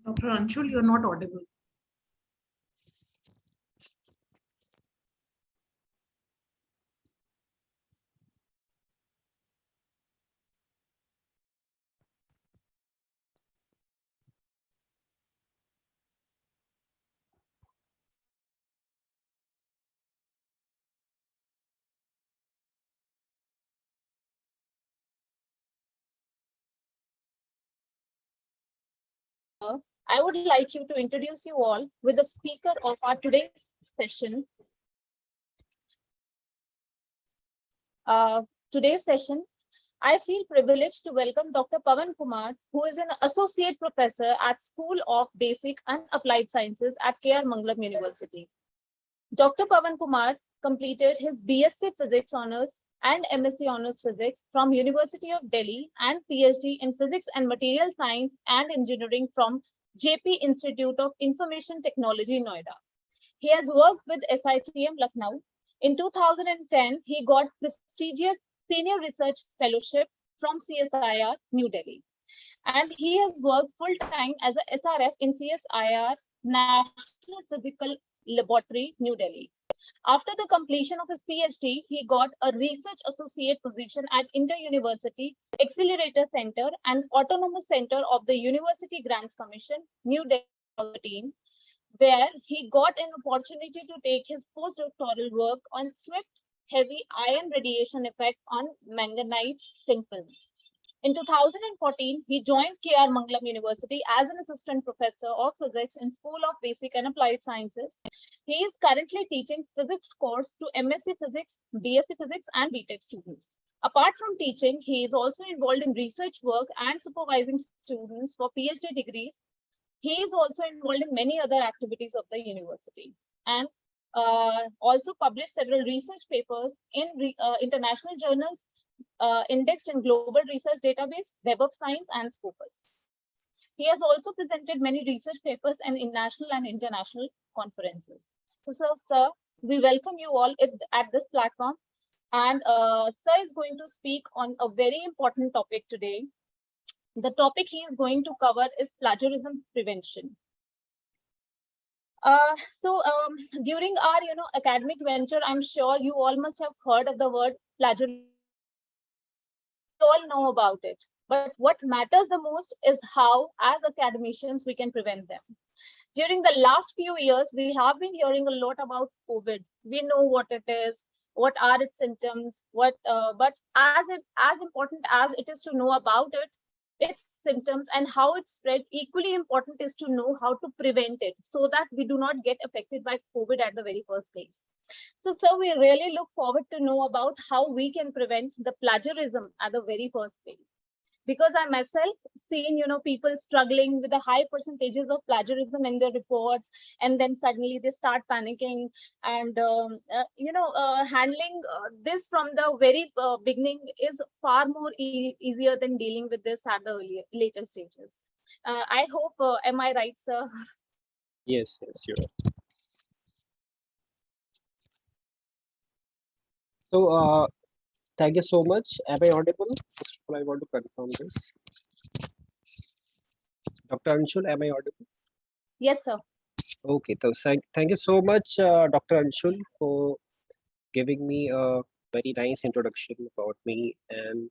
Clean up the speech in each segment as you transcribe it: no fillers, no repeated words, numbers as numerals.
Dr. Anshul, you're not audible. I would like you to introduce you all with the speaker of our today's session. Today's session, I feel privileged to welcome Dr. Pawan Kumar, who is an associate professor at School of Basic and Applied Sciences at K.R Mangalam University. Dr. Pawan Kumar completed his BSc Physics Honours and MSc Honours Physics from University of Delhi and PhD in Physics and Material Science and Engineering from JP Institute of Information Technology, Noida. He has worked with SITM Lucknow. In 2010, he got prestigious Senior Research Fellowship from CSIR, New Delhi. And he has worked full-time as a SRF in CSIR, National Physical Laboratory, New Delhi. After the completion of his PhD, he got a research associate position at Inter-University Accelerator Center and Autonomous Center of the University Grants Commission, New Delhi 2013, where he got an opportunity to take his postdoctoral work on swift heavy ion radiation effect on manganite thin film. In 2014, he joined K.R Mangalam University as an assistant professor of physics in School of Basic and Applied Sciences. He is currently teaching physics course to MSc Physics, BSc Physics, and BTech students. Apart from teaching, he is also involved in research work and supervising students for PhD degrees. He is also involved in many other activities of the university and also published several research papers in international journals indexed in Global Research Database, Web of Science, and Scopus. He has also presented many research papers in national and international conferences. So, sir, we welcome you all at this platform. And sir is going to speak on a very important topic today. The topic he is going to cover is plagiarism prevention. During our academic venture, I'm sure you all must have heard of the word plagiarism. We all know about it, but what matters the most is how, as academicians, we can prevent them. During the last few years, we have been hearing a lot about COVID. We know what it is, what are its symptoms, but as important as it is to know about it, its symptoms and how it's spread, equally important is to know how to prevent it so that we do not get affected by COVID at the very first place. So, sir, we really look forward to know about how we can prevent the plagiarism at the very first place. Because I myself seen, people struggling with the high percentages of plagiarism in their reports, and then suddenly they start panicking and, handling this from the very beginning is far more easier than dealing with this at the later stages. I hope, am I right, sir? Yes, sure. So, thank you so much. Am I audible? First of all, I want to confirm this. Dr. Anshul, am I audible? Yes, sir. Okay, so thank you so much, Dr. Anshul, for giving me a very nice introduction about me. And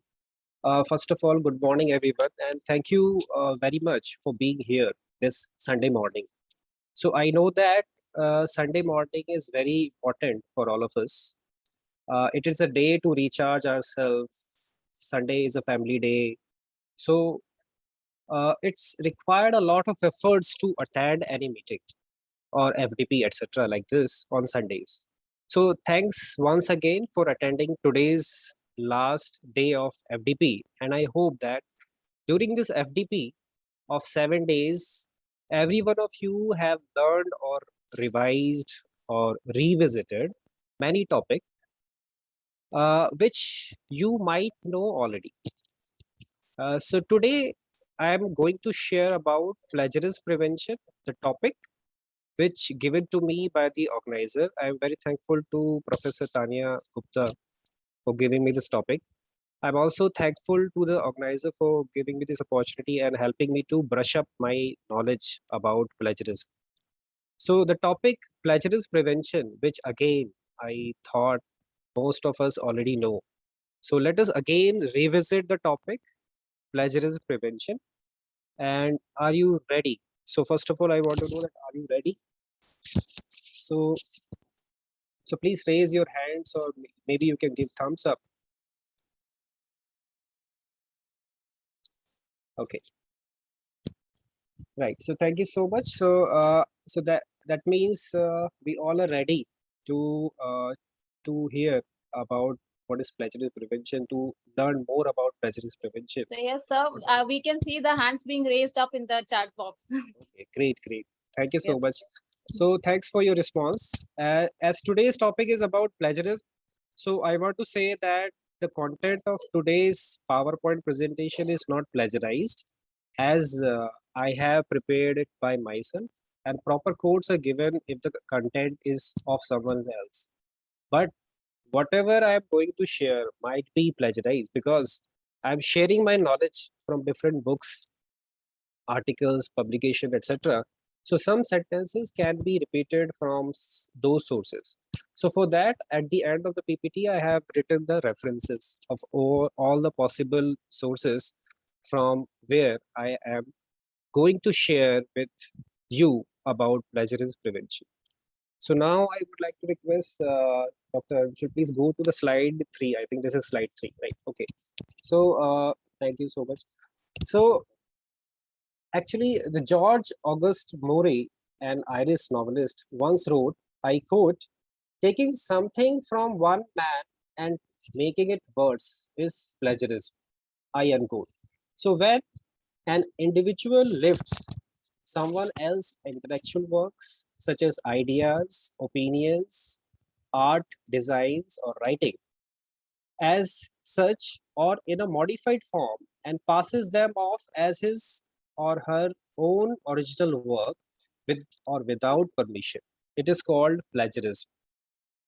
first of all, good morning, everyone, and thank you very much for being here this Sunday morning. So I know that Sunday morning is very important for all of us. It is a day to recharge ourselves. Sunday is a family day. So it's required a lot of efforts to attend any meeting or FDP, etc., like this on Sundays. So thanks once again for attending today's last day of FDP. And I hope that during this FDP of 7 days, every one of you have learned or revised or revisited many topics which you might know already. So today I am going to share about plagiarism prevention, the topic which given to me by the organizer. I am very thankful to Professor Tanya Gupta for giving me this topic. I'm also thankful to the organizer for giving me this opportunity and helping me to brush up my knowledge about plagiarism. So the topic plagiarism prevention, which again I thought most of us already know. So let us again revisit the topic plagiarism prevention. And are you ready? So first of all, I want to know that are you ready? So so please raise your hands, or maybe you can give thumbs up. Okay, right. So thank you so much. So that means we all are ready to hear about what is plagiarism prevention, to learn more about plagiarism prevention. So yes, sir, we can see the hands being raised up in the chat box. Okay, great, great. Thank you so Yes. much. So thanks for your response. As today's topic is about plagiarism, so I want to say that the content of today's PowerPoint presentation is not plagiarized, as I have prepared it by myself, and proper codes are given if the content is of someone else. But whatever I am going to share might be plagiarized because I'm sharing my knowledge from different books, articles, publication, etc. So some sentences can be repeated from those sources. So for that, at the end of the PPT, I have written the references of all the possible sources from where I am going to share with you about plagiarism prevention. So now I would like to request Dr. Should please go to the slide 3. I think this is slide 3, right? Okay. So thank you so much. So actually, the George August Murray, an Irish novelist, once wrote, I quote, taking something from one man and making it worse is plagiarism, I unquote. So when an individual lifts someone else's intellectual works, such as ideas, opinions, art, designs, or writing, as such or in a modified form and passes them off as his or her own original work with or without permission. It is called plagiarism.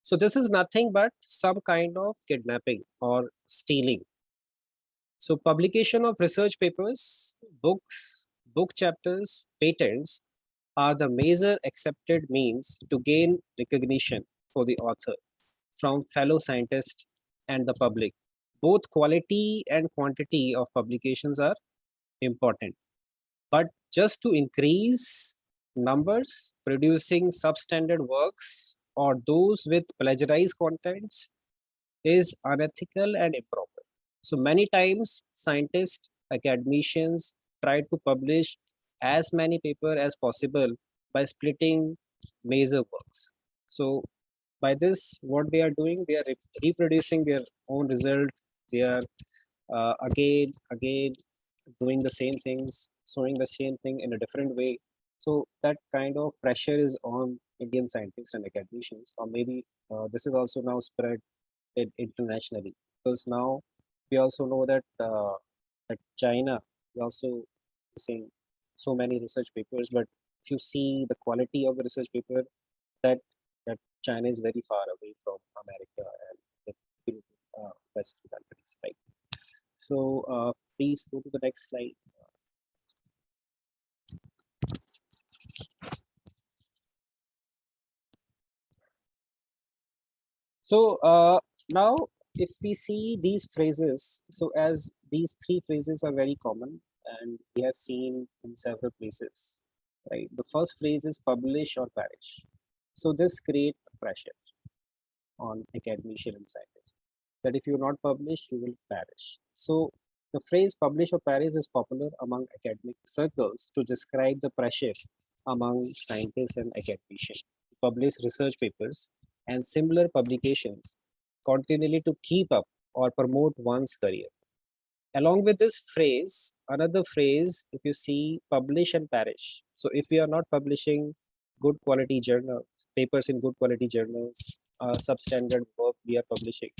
So this is nothing but some kind of kidnapping or stealing. So publication of research papers, books, book chapters, patents are the major accepted means to gain recognition for the author from fellow scientists and the public. Both quality and quantity of publications are important, but just to increase numbers, producing substandard works or those with plagiarized contents is unethical and improper. So many times scientists, academicians try to publish as many papers as possible by splitting major works. So by this, what they are doing, they are reproducing their own result. They are again doing the same things, showing the same thing in a different way. So that kind of pressure is on Indian scientists and academicians, or maybe this is also now spread internationally, because now we also know that China is also using so many research papers, but if you see the quality of the research paper, that that China is very far away from America and the Western countries, right? So please go to the next slide. So now, if we see these phrases, so as these three phrases are very common and we have seen in several places, right? The first phrase is publish or perish. So this creates pressure on academician and scientists that if you not publish, you will perish. So the phrase publish or perish is popular among academic circles to describe the pressure among scientists and academicians to publish research papers and similar publications continually to keep up or promote one's career. Along with this phrase, another phrase, if you see publish and perish. So if we are not publishing good quality journal papers in good quality journals, substandard work we are publishing.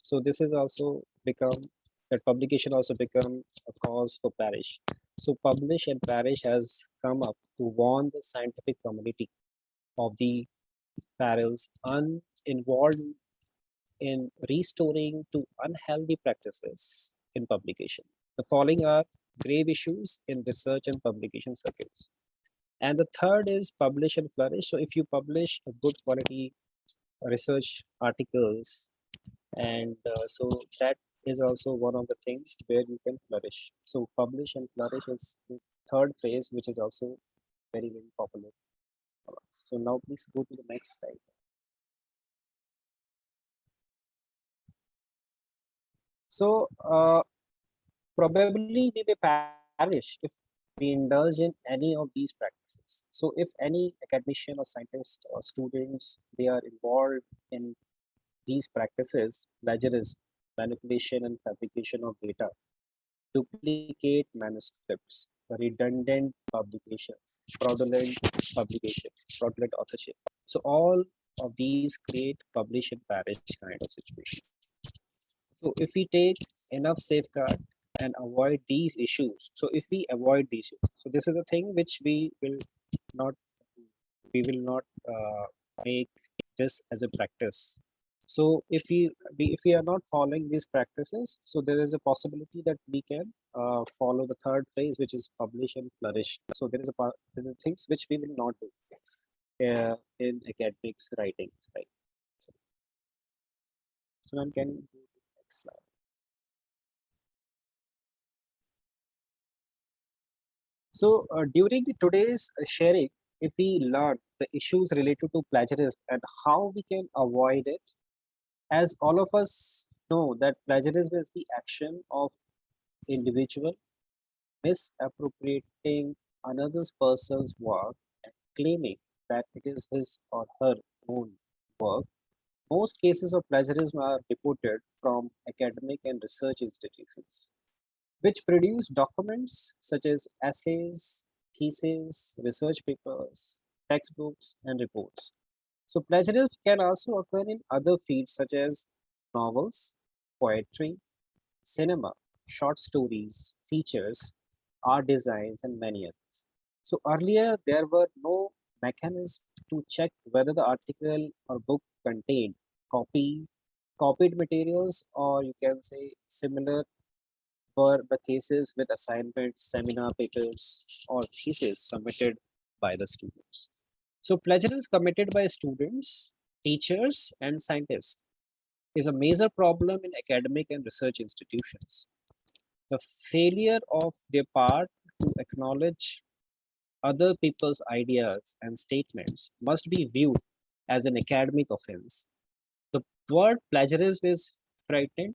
So this is also become that publication also become a cause for perish. So publish and perish has come up to warn the scientific community of the perils uninvolved in restoring to unhealthy practices in publication. The following are grave issues in research and publication circuits. And the third is publish and flourish. So if you publish a good quality research articles, and so that is also one of the things where you can flourish. So publish and flourish is the third phrase, which is also very, very popular. So now please go to the next slide. So probably we may perish if we indulge in any of these practices. So if any academician or scientist or students, they are involved in these practices, plagiarism, manipulation and fabrication of data, duplicate manuscripts, redundant publications, fraudulent authorship. So all of these create publish and perish kind of situation. So if we take enough safeguard and avoid these issues, so if we avoid these issues, so this is the thing which not we will not make this as a practice. So if we are not following these practices, so there is a possibility that we can follow the third phrase, which is publish and flourish. So there are things which we will not do in academics writings, right? So then can you go to the next slide? So during today's sharing, if we learn the issues related to plagiarism and how we can avoid it, as all of us know that plagiarism is the action of individual misappropriating another person's work and claiming that it is his or her own work. Most cases of plagiarism are reported from academic and research institutions, which produce documents such as essays, theses, research papers, textbooks, and reports. So plagiarism can also occur in other fields such as novels, poetry, cinema, short stories, features, art designs, and many others. So earlier there were no mechanisms to check whether the article or book contained copy, copied materials, or you can say similar were the cases with assignments, seminar papers, or theses submitted by the students. So plagiarism committed by students, teachers, and scientists is a major problem in academic and research institutions. The failure of their part to acknowledge other people's ideas and statements must be viewed as an academic offense. The word plagiarism is frightened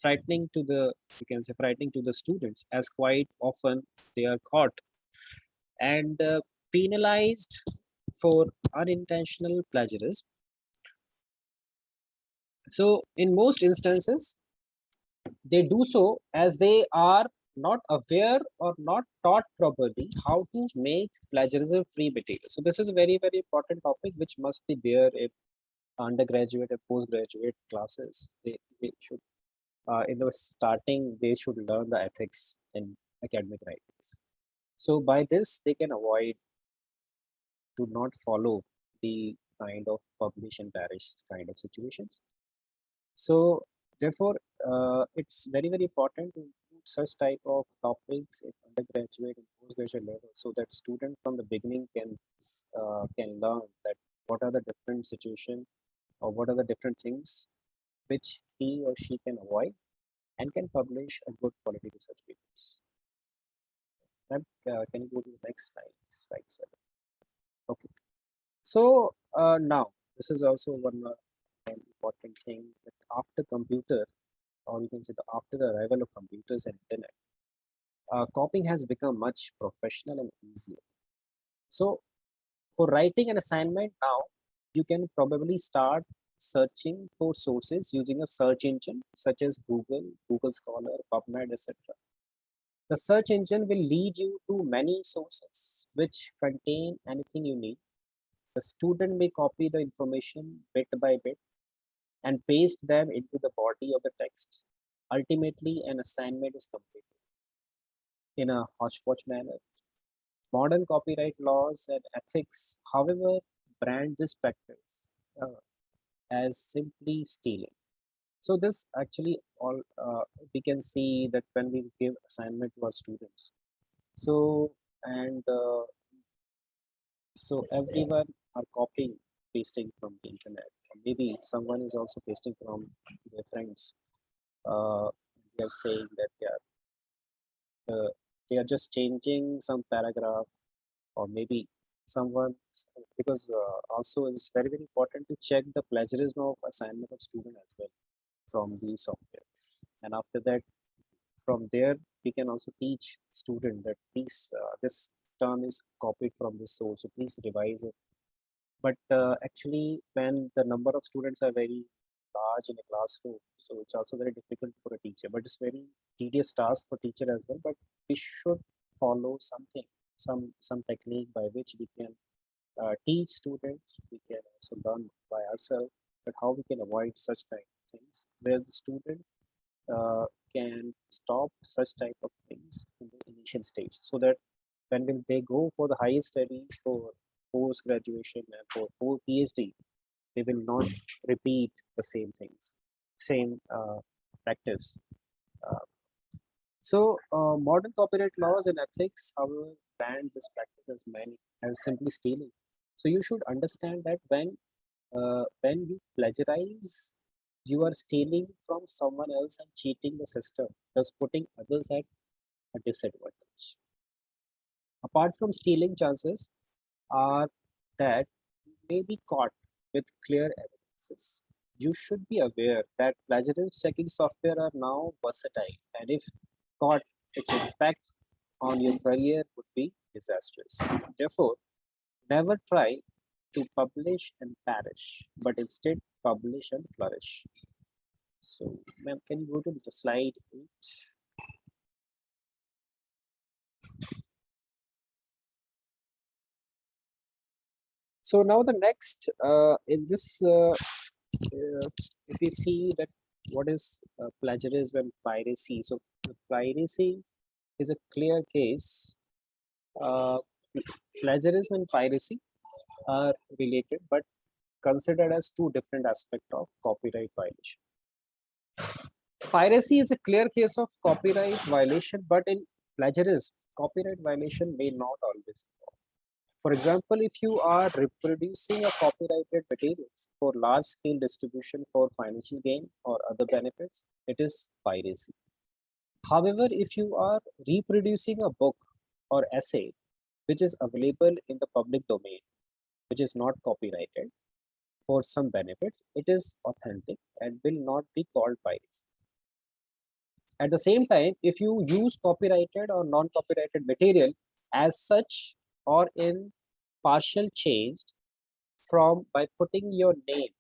frightening to the you can say frightening to the students, as quite often they are caught and penalized for unintentional plagiarism. So in most instances they do so as they are not aware or not taught properly how to make plagiarism free material. So this is a very, very important topic which must be there in undergraduate and postgraduate classes. They should in the starting they should learn the ethics in academic writings. So by this they can avoid to not follow the kind of publish and perish kind of situations. So therefore it's very, very important to include such type of topics in undergraduate and postgraduate level, so that student from the beginning can learn that what are the different situation or what are the different things which he or she can avoid and can publish a good quality research papers. Ma'am, can you go to the next slide, slide 7? Okay. So now this is also one important thing that after computer, or you can say after the arrival of computers and internet, copying has become much professional and easier. So for writing an assignment now, you can probably start searching for sources using a search engine such as Google, Google Scholar, PubMed, etc. The search engine will lead you to many sources which contain anything you need. The student may copy the information bit by bit and paste them into the body of the text. Ultimately, an assignment is completed in a hodgepodge manner. Modern copyright laws and ethics, however, brand this practice. as simply stealing. So this actually all we can see that when we give assignment to our students. So and so everyone are copying, pasting from the internet. Or maybe someone is also pasting from their friends. They are saying that uh, they are just changing some paragraph, or maybe someone, because also it's very very important to check the plagiarism of assignment of student as well from the software. And after that, from there we can also teach student that please this term is copied from this source, so please revise it. But actually when the number of students are very large in a classroom, so it's also very difficult for a teacher, but it's very tedious task for teacher as well. But we should follow something, some technique by which we can teach students. We can also learn by ourselves, but how we can avoid such kind of things where the student uh, can stop such type of things in the initial stage, so that when will they go for the higher studies, for post graduation and for PhD, they will not repeat the same things, same practice. Uh, Modern copyright laws and ethics, however, ban this practice as many as simply stealing. So you should understand that when you plagiarize, you are stealing from someone else and cheating the system, thus putting others at a disadvantage. Apart from stealing, chances are that you may be caught with clear evidences. You should be aware that plagiarism checking software are now versatile, and if caught, its impact on your career would be disastrous. Therefore, never try to publish and perish, but instead publish and flourish. So, ma'am, can you go to the slide 8? So now the next in this, if you see that what is plagiarism and piracy. So the piracy is a clear case. Uh, Plagiarism and piracy are related, but considered as two different aspects of copyright violation. Piracy is a clear case of copyright violation, but in plagiarism, copyright violation may not always. For example, if you are reproducing a copyrighted materials for large scale distribution for financial gain or other benefits, it is piracy. However, if you are reproducing a book or essay which is available in the public domain, which is not copyrighted for some benefits, it is authentic and will not be called piracy. At the same time, if you use copyrighted or non-copyrighted material as such or in partial changed from by putting your name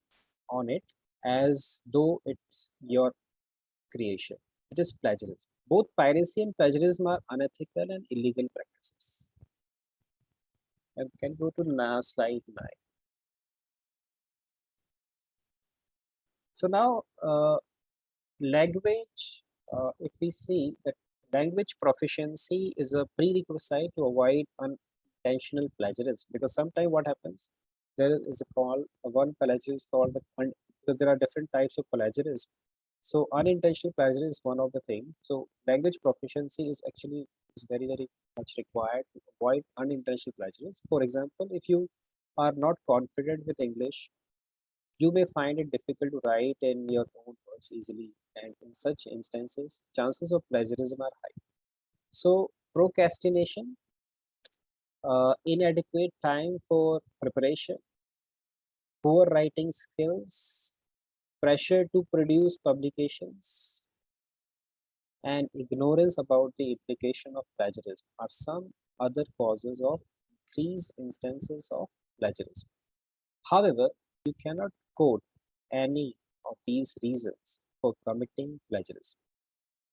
on it as though it's your creation, it is plagiarism. Both piracy and plagiarism are unethical and illegal practices. And can go to slide 9. So now language, if we see that language proficiency is a prerequisite to avoid unintentional plagiarism, because sometimes what happens, there is a call, one plagiarism is called so there are different types of plagiarism. So unintentional plagiarism is one of the things. So language proficiency is actually is very very much required to avoid unintentional plagiarism. For example, if you are not confident with English, you may find it difficult to write in your own words easily, and in such instances, chances of plagiarism are high. So, procrastination, inadequate time for preparation, poor writing skills, pressure to produce publications, and ignorance about the implication of plagiarism are some other causes of increased instances of plagiarism. However, you cannot quote any of these reasons for committing plagiarism.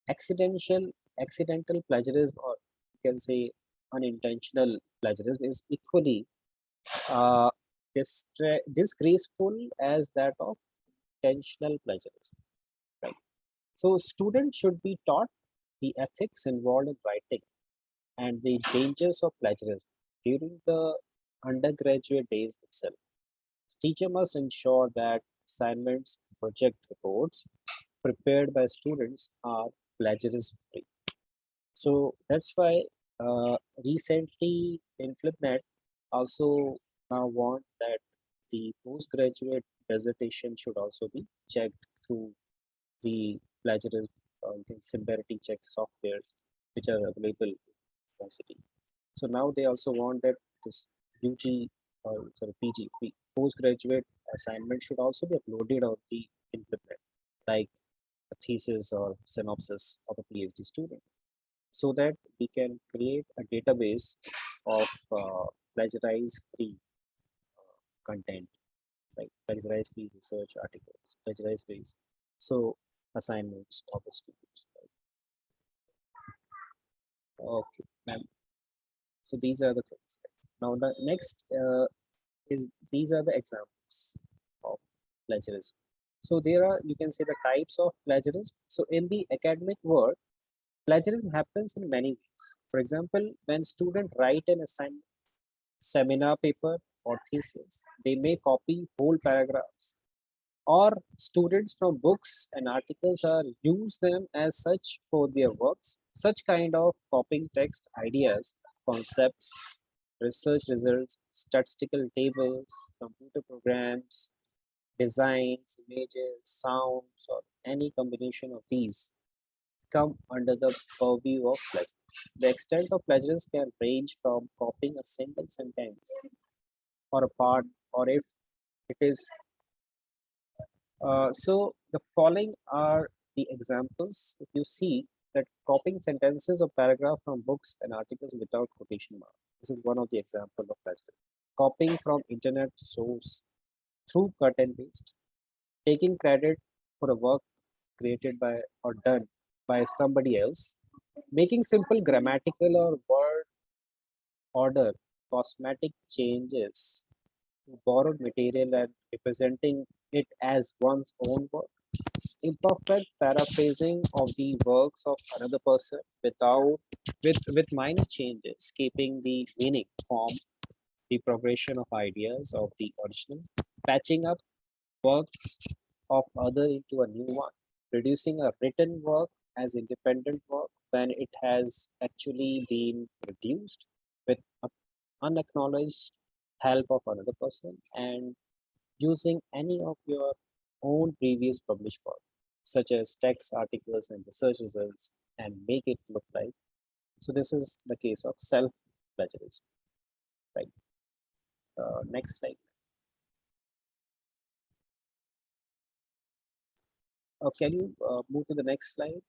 Accidental plagiarism, or you can say unintentional plagiarism, is equally uh, disgraceful as that of intentional plagiarism. Right. So students should be taught the ethics involved in writing and the dangers of plagiarism during the undergraduate days itself. Teacher must ensure that assignments, project reports prepared by students are plagiarism free. So that's why recently in FlipNet also now want that the postgraduate dissertation should also be checked through the plagiarism similarity check softwares which are available in university. So now they also want that this UG or sorry, PG, postgraduate assignment should also be uploaded on the internet, like a thesis or synopsis of a PhD student, so that we can create a database of plagiarize-free content, like plagiarize-free research articles, plagiarize-free so assignments of the students. Okay, ma'am. So these are the things. Now the next is these are the examples of plagiarism. So there are, you can say, the types of plagiarism. So in the academic world, plagiarism happens in many ways. For example, when students write an assignment, seminar paper or thesis, they may copy whole paragraphs, or students from books and articles are use them as such for their works. Such kind of copying text ideas, concepts, research results, statistical tables, computer programs, designs, images, sounds, or any combination of these come under the purview of plagiarism. The extent of plagiarism can range from copying a single sentence or a part, or if it is so the following are the examples. If you see that copying sentences or paragraph from books and articles without quotation mark. This is one of the example of plagiarism. Copying from internet source through cut and paste. Taking credit for a work created by or done by somebody else. Making simple grammatical or word order cosmetic changes to borrowed material and representing it as one's own work. Imperfect paraphrasing of the works of another person without with minor changes, keeping the meaning, form, the progression of ideas of the original, patching up works of other into a new one, producing a written work as independent work when it has actually been produced with unacknowledged help of another person, and using any of your own previous published work, such as text, articles, and research results, and make it look like. So this is the case of self-plagiarism, right? Next slide. Can you move to the next slide?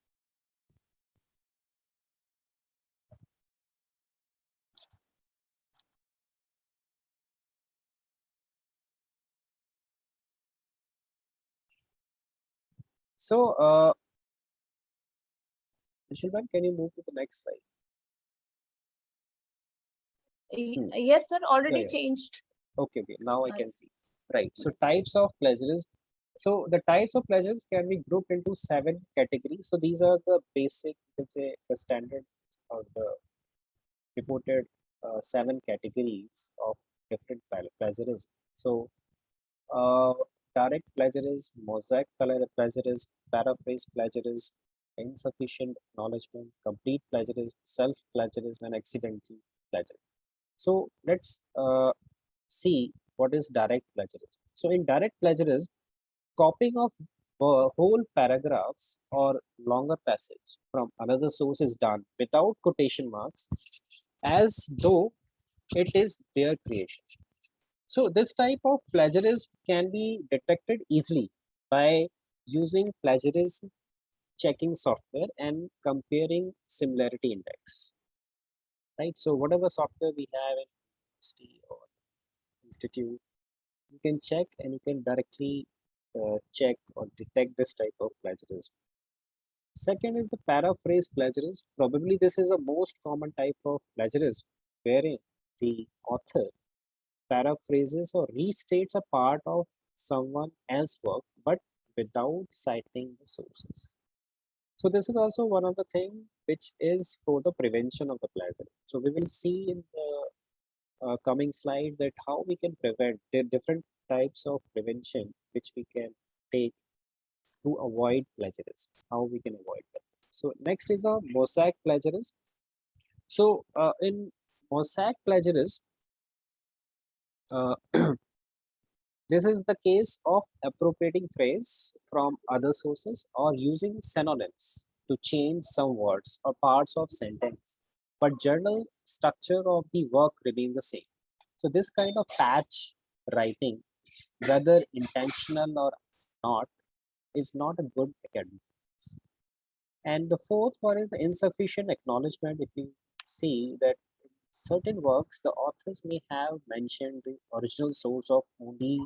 So, Shilpan, can you move to the next slide? Yes, sir, already Yeah. changed. Okay, now I can see. Right. So types of plagiarism. So the types of plagiarism can be grouped into 7 categories. So these are the basic, you can say, the standard or the reported 7 categories of different plagiarism. So uh, direct plagiarism, mosaic plagiarism, paraphrase plagiarism, insufficient acknowledgement, complete plagiarism, self-plagiarism, and accidental plagiarism. So let's see what is direct plagiarism. So in direct plagiarism, copying of whole paragraphs or longer passage from another source is done without quotation marks as though it is their creation. So this type of plagiarism can be detected easily by using plagiarism checking software and comparing similarity index. Right. So whatever software we have in university or institute, you can check and you can directly check or detect this type of plagiarism. Second is the paraphrase plagiarism. Probably this is the most common type of plagiarism, wherein the author paraphrases or restates a part of someone else's work, but without citing the sources. So this is also one of the things which is for the prevention of the plagiarism. So we will see in the coming slide that how we can prevent the different types of prevention which we can take to avoid plagiarism, how we can avoid that. So next is the mosaic plagiarism. So in mosaic plagiarism, uh, this is the case of appropriating phrase from other sources or using synonyms to change some words or parts of sentence, but journal structure of the work remains the same. So this kind of patch writing, whether intentional or not, is not a good academic. And the fourth one is the insufficient acknowledgement. If you see that in certain works, the authors may have mentioned the original source of only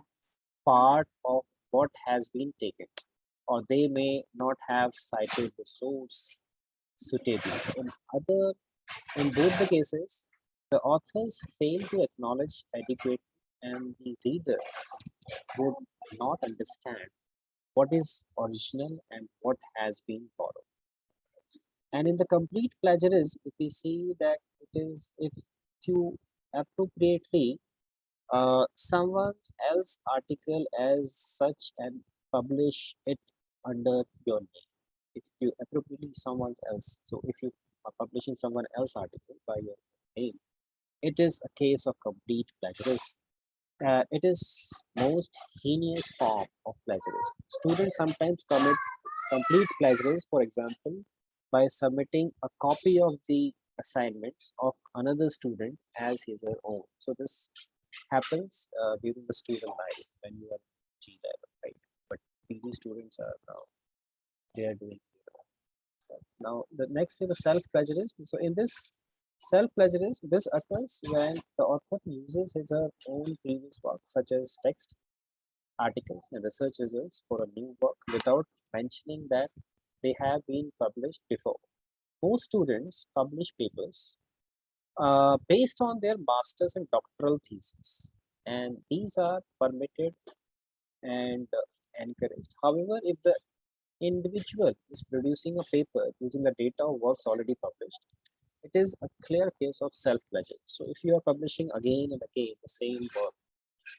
part of what has been taken, or they may not have cited the source suitably. In both the cases, the authors fail to acknowledge adequately, and the reader would not understand what is original and what has been borrowed. And in the complete plagiarism, if we see that it is if you appropriately someone else article as such and publish it under your name. If you appropriately someone else, so if you are publishing someone else article by your name, it is a case of complete plagiarism. It is most heinous form of plagiarism. Students sometimes commit complete plagiarism, for example, by submitting a copy of the assignments of another student as his or her own. So this happens during the student life when you are G level, right? But PG students are now they are doing so now the next is the self-plagiarism. So in this self-plagiarism, this occurs when the author uses his or her own previous work, such as text, articles, and research results for a new work without mentioning that they have been published before. Most students publish papers based on their master's and doctoral thesis, and these are permitted and encouraged. However, if the individual is producing a paper using the data of works already published, it is a clear case of self-plagiarism. So if you are publishing again and again the same work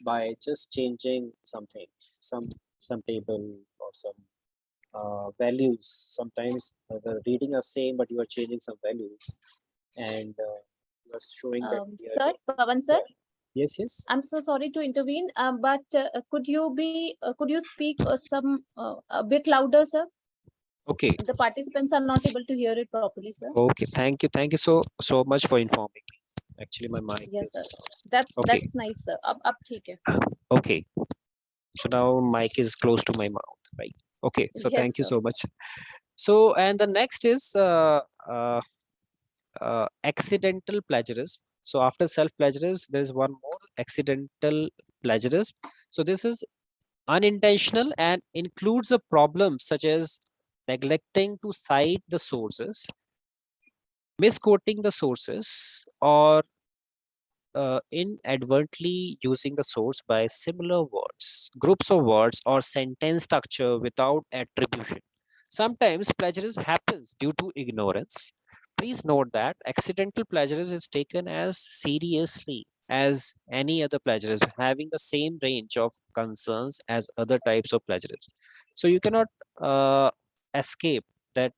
by just changing something, some table or some values, sometimes the reading are same, but you are changing some values, and you are showing that Sir, Pawan sir, yes, yes. I'm so sorry to intervene, but could you speak a bit louder, sir? Okay. The participants are not able to hear it properly, sir. Okay. Thank you so much for informing me. Actually, my mic Yes, sir. is okay. That's nice, sir. Up, theek hai. Okay. So now mic is close to my mouth, right? Okay. So Yes, thank you sir. so much. So and the next is accidental plagiarism. So after self plagiarism, there is one more accidental plagiarism. So this is unintentional and includes a problem such as neglecting to cite the sources, misquoting the sources, or inadvertently using the source by similar words, groups of words, or sentence structure without attribution. Sometimes plagiarism happens due to ignorance. Please note that accidental plagiarism is taken as seriously as any other plagiarism, having the same range of concerns as other types of plagiarism. So you cannot escape that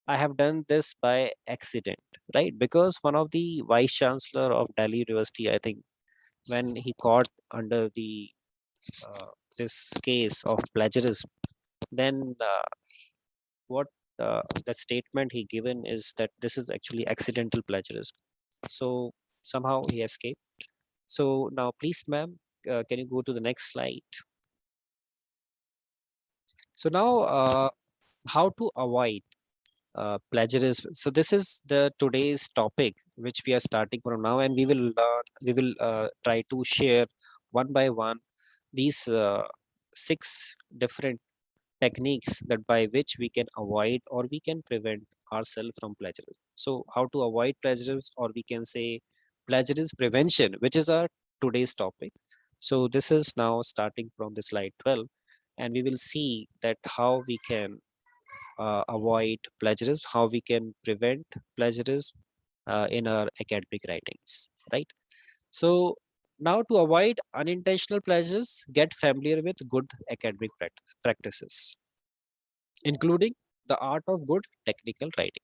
I have done this by accident, right? Because one of the vice chancellor of Delhi University, I think, when he caught under the this case of plagiarism, then what that statement he given is that this is actually accidental plagiarism. So somehow he escaped. So now, please, ma'am, can you go to the next slide? So now, how to avoid plagiarism. So this is the today's topic which we are starting from now, and we will try to share one by one these 6 different techniques that by which we can avoid or we can prevent ourselves from plagiarism. So how to avoid plagiarism, or we can say plagiarism prevention, which is our today's topic. So this is now starting from the slide 12, and we will see that how we can avoid plagiarism, how we can prevent plagiarism in our academic writings, right? So now, to avoid unintentional pleasures, get familiar with good academic practices, including the art of good technical writing.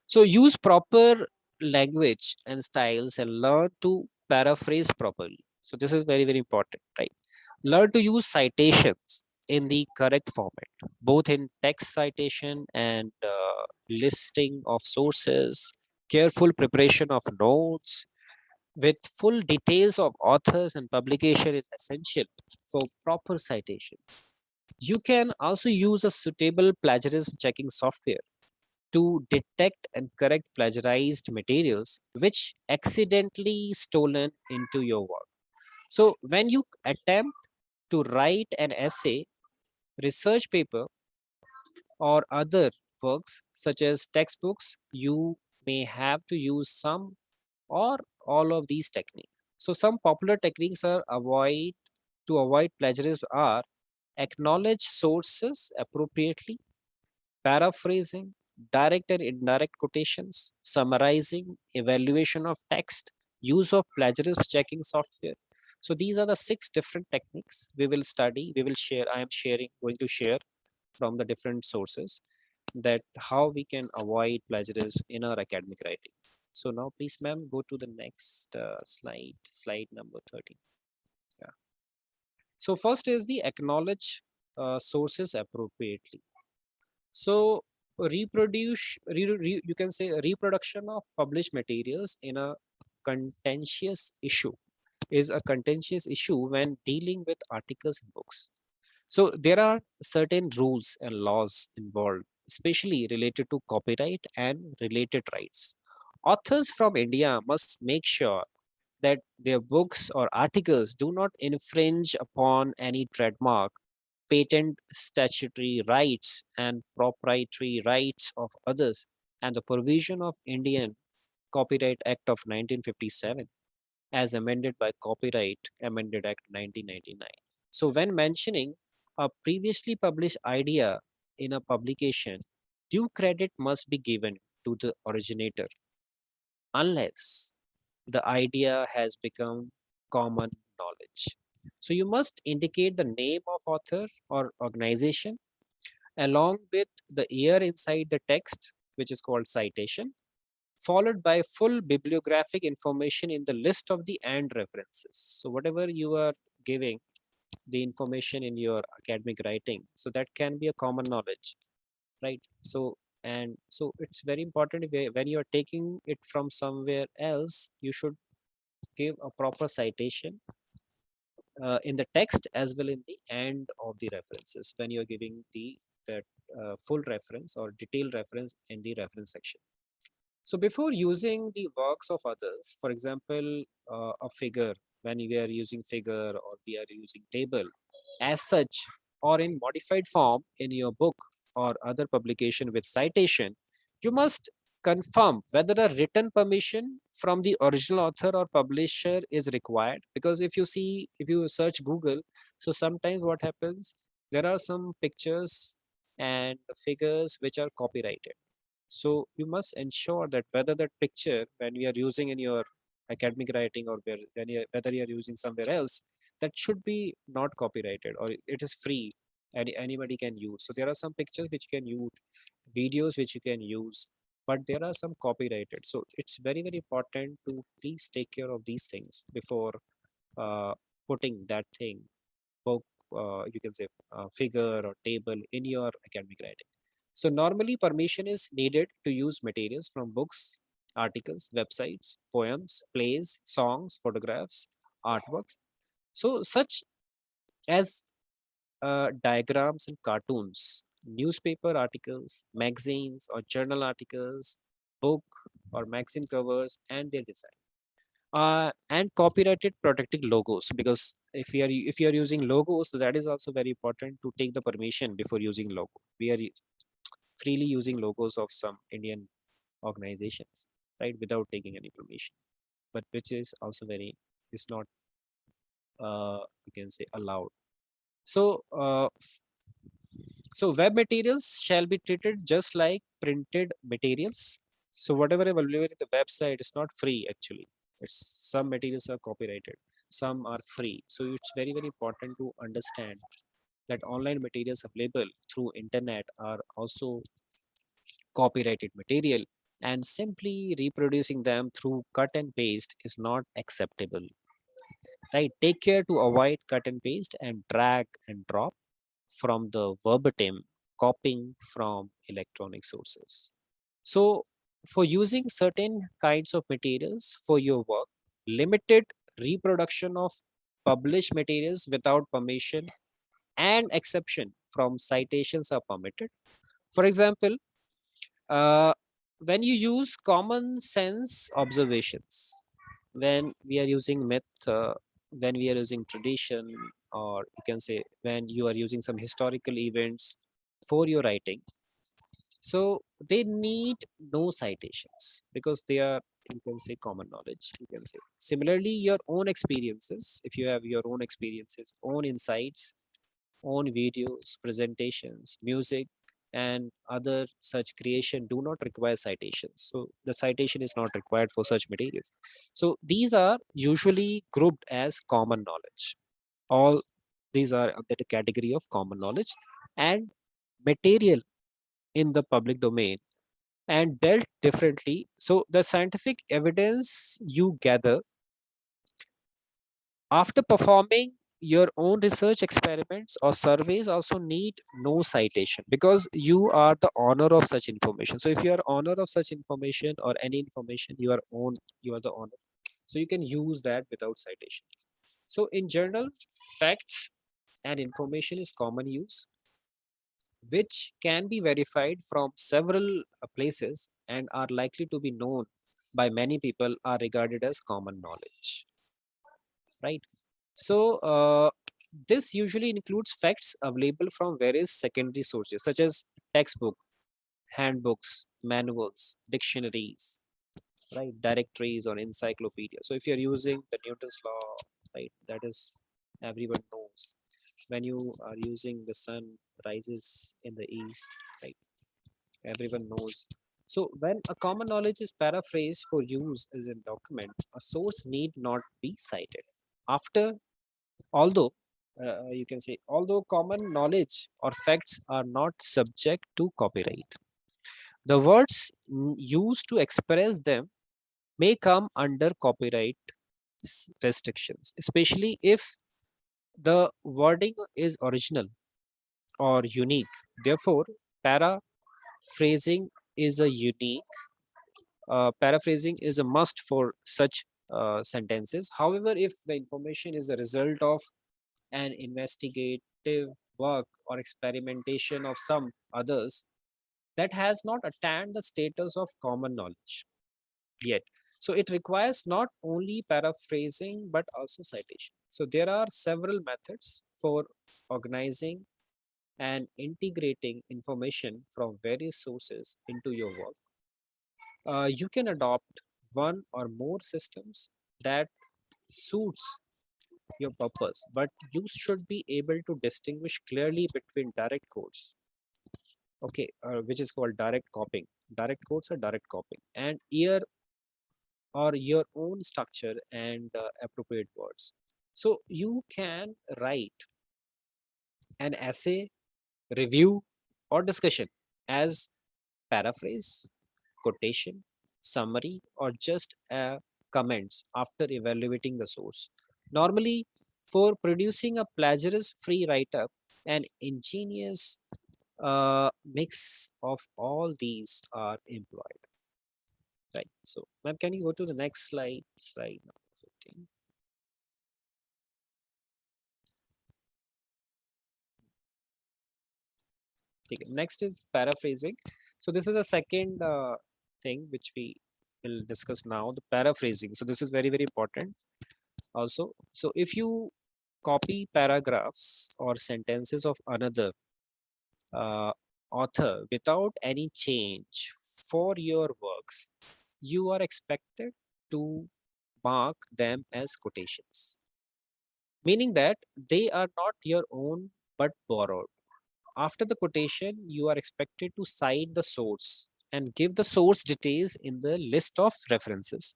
So use proper language and styles and learn to paraphrase properly. So this is very, very important, right? Learn to use citations in the correct format, both in text citation and listing of sources, careful preparation of notes with full details of authors and publication is essential for proper citation. You can also use a suitable plagiarism checking software to detect and correct plagiarized materials which accidentally stolen into your work. So when you attempt to write an essay, research paper, or other works such as textbooks, you may have to use some or all of these techniques. So some popular techniques are avoid to avoid plagiarism are acknowledge sources appropriately, paraphrasing, direct and indirect quotations, summarizing, evaluation of text, use of plagiarism checking software. So these are the 6 different techniques we will study. We will share. I am going to share from the different sources that how we can avoid plagiarism in our academic writing. So now, please, ma'am, go to the next slide number 13. Yeah. So first is the acknowledge sources appropriately. So you can say reproduction of published materials in a contentious issue is a contentious issue when dealing with articles and books. So there are certain rules and laws involved, especially related to copyright and related rights. Authors from India must make sure that their books or articles do not infringe upon any trademark, patent statutory rights, and proprietary rights of others, and the provision of Indian Copyright Act of 1957 as amended by Copyright Amended Act 1999. So when mentioning a previously published idea in a publication, due credit must be given to the originator unless the idea has become common knowledge. So you must indicate the name of author or organization along with the year inside the text, which is called citation, followed by full bibliographic information in the list of the and references. So whatever you are giving the information in your academic writing, so that can be a common knowledge, right? So it's very important when you are taking it from somewhere else, you should give a proper citation in the text as well in the end of the references when you're giving the that full reference or detailed reference in the reference section. So before using the works of others, for example, a figure, when we are using figure or we are using table as such or in modified form in your book or other publication with citation, you must confirm whether a written permission from the original author or publisher is required. Because if you search Google, so sometimes what happens, there are some pictures and figures which are copyrighted. So you must ensure that whether that picture, when you are using in your academic writing or whether you are using somewhere else, that should be not copyrighted or it is free. Anybody can use. So there are some pictures which you can use, videos which you can use, but there are some copyrighted. So it's very, very important to please take care of these things before uh, putting that thing, book, you can say figure or table in your academic writing. So normally permission is needed to use materials from books, articles, websites, poems, plays, songs, photographs, artworks. So such as diagrams and cartoons, newspaper articles, magazines or journal articles, book or magazine covers and their design. And copyrighted protected logos, because if you are using logos, so that is also very important to take the permission before using logo. We are freely using logos of some Indian organizations, right, without taking any permission, but which is also very is not you can say allowed. So so web materials shall be treated just like printed materials. So whatever available in the website is not free actually. Some materials are copyrighted, some are free. So it's very, very important to understand that online materials available through internet are also copyrighted material, and simply reproducing them through cut and paste is not acceptable. Right? Take care to avoid cut and paste and drag and drop from the verbatim copying from electronic sources. So, for using certain kinds of materials for your work, limited reproduction of published materials without permission and exception from citations are permitted. For example, uh, when you use common sense observations, when we are using myth, when we are using tradition, or you can say when you are using some historical events for your writing, so they need no citations because they are, you can say, common knowledge. You can say similarly your own experiences. If you have your own experiences, own insights, own videos, presentations, music, and other such creation do not require citations. So the citation is not required for such materials. So these are usually grouped as common knowledge. All these are under the category of common knowledge and material in the public domain and dealt differently. So the scientific evidence you gather after performing your own research experiments or surveys also need no citation because you are the owner of such information. So if you are owner of such information or any information you are the owner. So you can use that without citation. So in general, facts and information is common use, which can be verified from several places and are likely to be known by many people are regarded as common knowledge, right? So this usually includes facts available from various secondary sources such as textbook, handbooks, manuals, dictionaries, right, directories or encyclopedia. So if you're using the Newton's law, right, that is everyone knows. When you are using the sun rises in the east, right, everyone knows. So when a common knowledge is paraphrased for use as a document, a source need not be cited. After, although you can say, although common knowledge or facts are not subject to copyright, the words used to express them may come under copyright restrictions, especially if the wording is original or unique. Therefore, paraphrasing is a unique paraphrasing is a must for such sentences. However, if the information is a result of an investigative work or experimentation of some others that has not attained the status of common knowledge yet, so it requires not only paraphrasing but also citation. So there are several methods for organizing and integrating information from various sources into your work. You can adopt one or more systems that suits your purpose, but you should be able to distinguish clearly between direct codes, okay, which is called direct copying. Direct codes are direct copying, and ear or your own structure and appropriate words. So you can write an essay, review, or discussion as paraphrase, quotation, summary, or just comments after evaluating the source. Normally, for producing a plagiarism-free write-up, an ingenious mix of all these are employed. Right. So, ma'am, can you go to the next slide? Slide number 15. Okay. Next is paraphrasing. So this is a second thing which we will discuss now, the paraphrasing. So this is very, very important also. So if you copy paragraphs or sentences of another uh, author without any change for your works, you are expected to mark them as quotations, meaning that they are not your own but borrowed. After the quotation, you are expected to cite the source and give the source details in the list of references.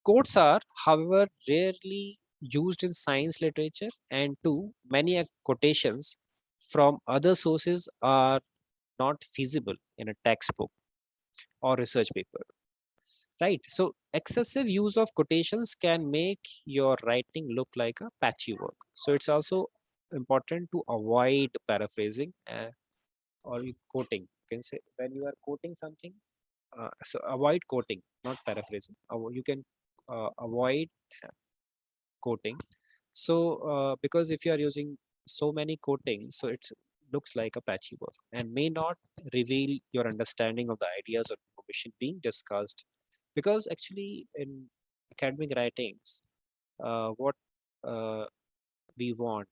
Quotes are, however, rarely used in science literature, and two, many quotations from other sources are not feasible in a textbook or research paper. Right. So excessive use of quotations can make your writing look like a patchy work. So it's also important to avoid paraphrasing or quoting. You can say when you are quoting something, so avoid quoting, not paraphrasing. You can avoid quoting. So because if you are using so many quotings, so it looks like a patchy work and may not reveal your understanding of the ideas or information being discussed. Because actually in academic writings, what uh, we want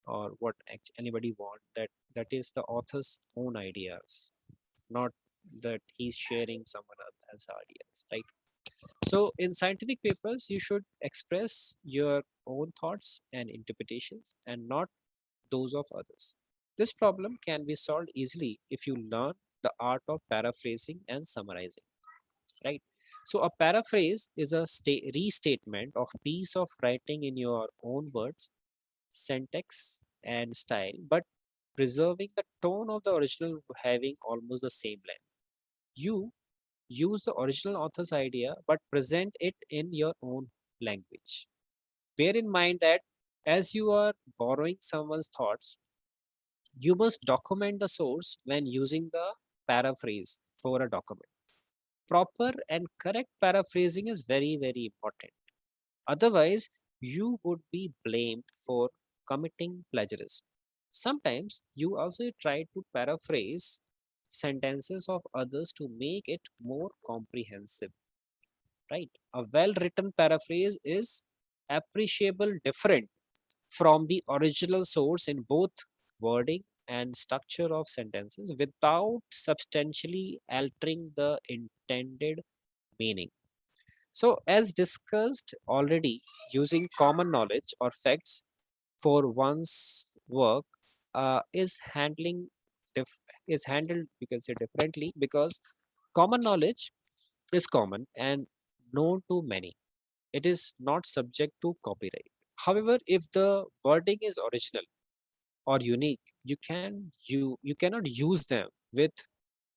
or what anybody want, that is the author's own ideas, not that he's sharing someone else's ideas, right? So in scientific papers, you should express your own thoughts and interpretations and not those of others. This problem can be solved easily if you learn the art of paraphrasing and summarizing, right? So a paraphrase is a restatement of piece of writing in your own words, syntax and style, but preserving the tone of the original, having almost the same length. You use the original author's idea but present it in your own language. Bear in mind that as you are borrowing someone's thoughts, you must document the source when using the paraphrase for a document. Proper and correct paraphrasing is very, very important. Otherwise, you would be blamed for committing plagiarism. Sometimes you also try to paraphrase sentences of others to make it more comprehensive, right? A well written paraphrase is appreciable different from the original source in both wording and structure of sentences without substantially altering the intended meaning. So, as discussed already, using common knowledge or facts for one's work is is handled, you can say, differently, because common knowledge is common and known to many. It is not subject to copyright. However, if the wording is original or unique, you cannot use them with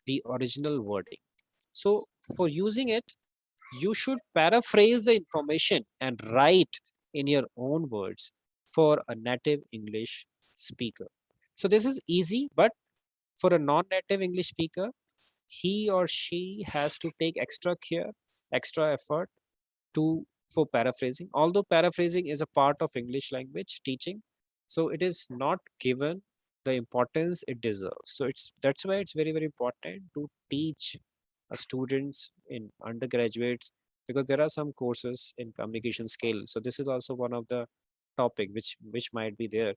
the original wording. So for using it, you should paraphrase the information and write in your own words for a native English speaker. So this is easy, but for a non-native English speaker, he or she has to take extra care, extra effort to for paraphrasing. Although paraphrasing is a part of English language teaching, so it is not given the importance it deserves. So that's why it's very, very important to teach students in undergraduates, because there are some courses in communication skill. So this is also one of the topic which might be there,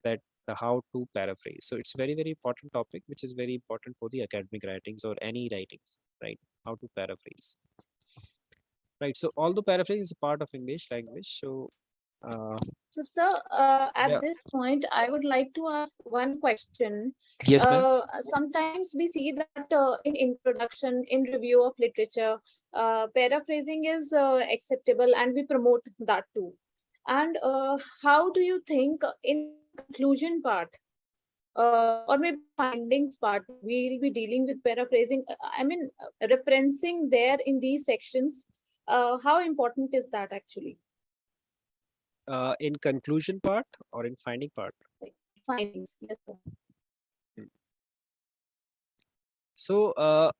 that the how to paraphrase. So it's very, very important topic which is very important for the academic writings or any writings, right? How to paraphrase. Right. So although paraphrase is a part of English language, so uh, So, sir, yeah. at this point, I would like to ask one question. Yes, ma'am. Sometimes we see that in introduction, in review of literature, paraphrasing is acceptable and we promote that too. And how do you think in conclusion part or maybe the findings part, we'll be dealing with paraphrasing? I mean, referencing there in these sections, how important is that actually? In conclusion part or in finding part. In findings, yes, sir. Mm. So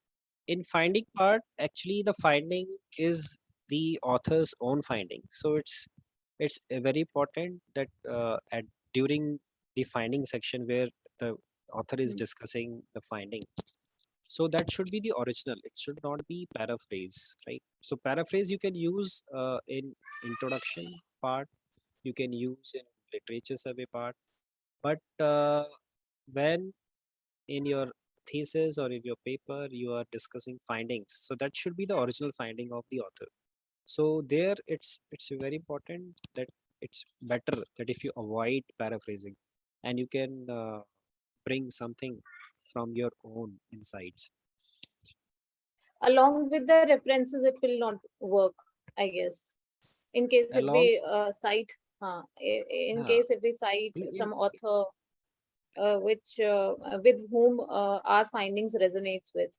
in finding part, actually the finding is the author's own finding. So it's very important that at during the finding section where the author is Mm. discussing the finding, so that should be the original, it should not be paraphrase, right? So paraphrase you can use in introduction part, you can use in literature survey part, but when in your thesis or in your paper you are discussing findings, so that should be the original finding of the author. So there it's very important that it's better that if you avoid paraphrasing and you can bring something from your own insights. Along with the references, it will not work. I guess. In case if Along, we cite, in uh, case if we cite in, some author which with whom our findings resonates with.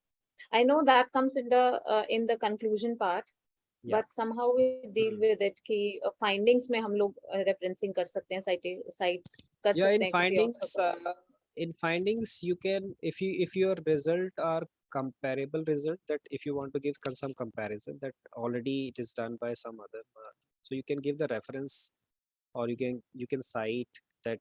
I know that comes in the conclusion part, yeah, but somehow we deal mhm. with it कि findings में हम लोग referencing कर सकते हैं, cite कर Yeah, सकते हैं किसी author को. in findings you can, if your result are comparable result, that if you want to give some comparison that already it is done by some other, so you can give the reference, or you can cite that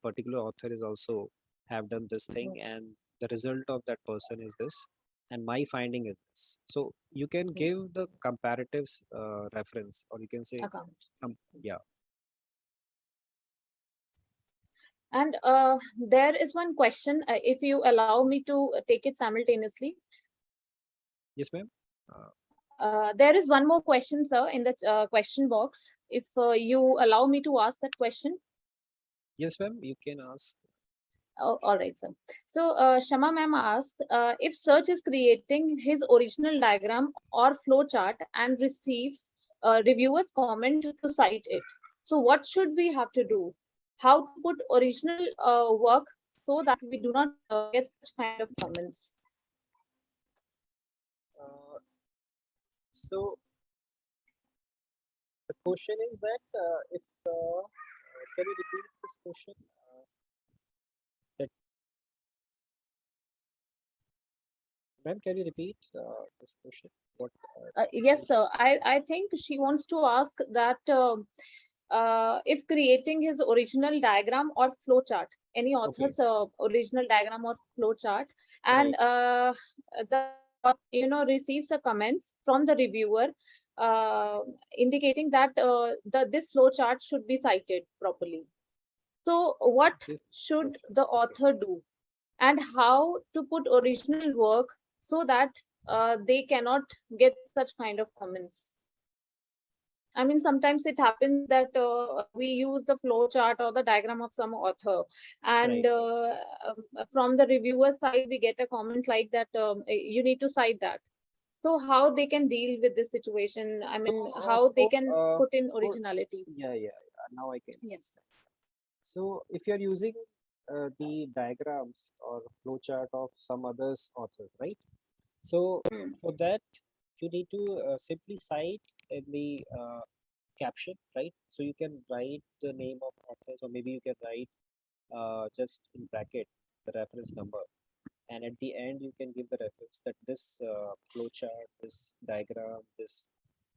particular author is also have done this thing, and the result of that person is this, and my finding is this. So you can give the comparatives reference, or you can say Account. yeah. And there is one question, if you allow me to take it simultaneously. Yes, ma'am. There is one more question, sir, in the question box. If you allow me to ask that question. Yes, ma'am, you can ask. Oh, all right, sir. So Shama ma'am asked, if Search is creating his original diagram or flow chart and receives reviewers' comment to cite it, so what should we have to do? How to put original work so that we do not get such kind of comments? uh, so the question is that if can you repeat this question? That Ma'am, can you repeat this question? What Yes, sir. I think she wants to ask that if creating his original diagram or flow chart, any okay, author's original diagram or flow chart, and right. receives the comments from the reviewer indicating that this flow chart should be cited properly. So what This should question. the Okay. author do, and how to put original work so that they cannot get such kind of comments? I mean, sometimes it happens that we use the flow chart or the diagram of some author, and Right. from the reviewer side, we get a comment like that you need to cite that. So, how they can deal with this situation? I So mean, how they can put in for originality? yeah, now I can Yeah. understand. So if you're using the diagrams or flowchart of some others author, right? So Hmm. for that, you need to simply cite in the caption, right? So you can write the name of authors, or maybe you can write just in bracket the reference number, and at the end you can give the reference that this flowchart, this diagram, this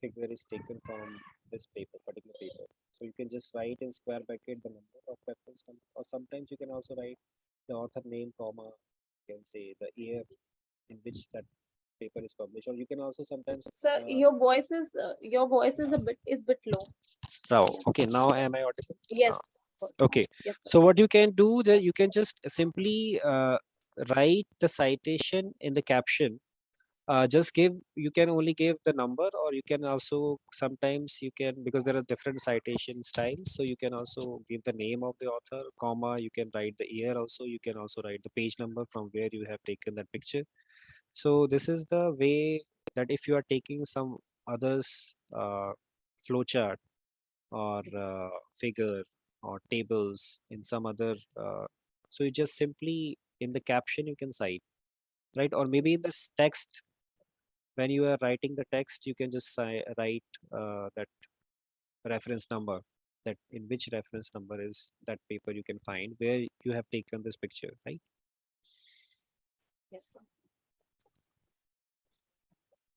figure is taken from this paper, particular paper. So you can just write in square bracket the number of reference number, or sometimes you can also write the author name, comma, you can say the year in which that paper is published, or you can also sometimes So your voice is a bit low. oh, Yes. okay, now am I audible? Yes. Okay, Yes, sir. so what you can do that you can just simply write the citation in the caption. Just give, you can only give the number, or you can also sometimes you can, because there are different citation styles, so you can also give the name of the author, comma, you can write the year also, you can also write the page number from where you have taken that picture. So this is the way that if you are taking some others flowchart or figure or tables in some other so you just simply in the caption you can cite, right? Or maybe in this text, when you are writing the text, you can just write that reference number, that in which reference number is that paper you can find where you have taken this picture, right? Yes, sir.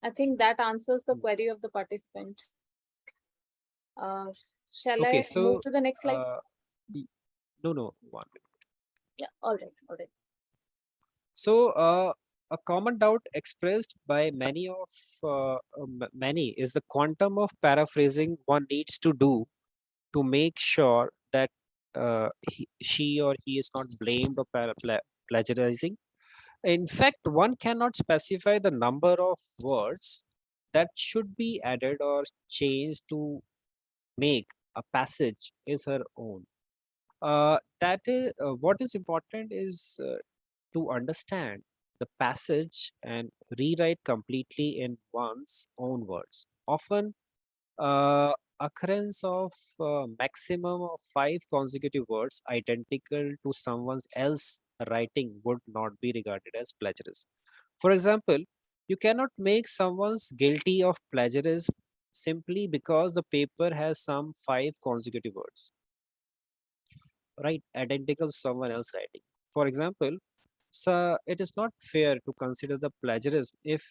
I think that answers the Mm. query of the participant. Uh, shall Okay, I move so to the next slide? uh, no, one minute. Yeah, all right, all right. So a common doubt expressed by many is the quantum of paraphrasing one needs to do to make sure that she or he is not blamed or plagiarizing. In fact, one cannot specify the number of words that should be added or changed to make a passage is her own. That is what is important is to understand the passage and rewrite completely in one's own words. Often, Occurrence of maximum of 5 consecutive words identical to someone else writing would not be regarded as plagiarism. For example, you cannot make someone's guilty of plagiarism simply because the paper has some 5 consecutive words, right? Identical to someone else writing. For example, so it is not fair to consider the plagiarism if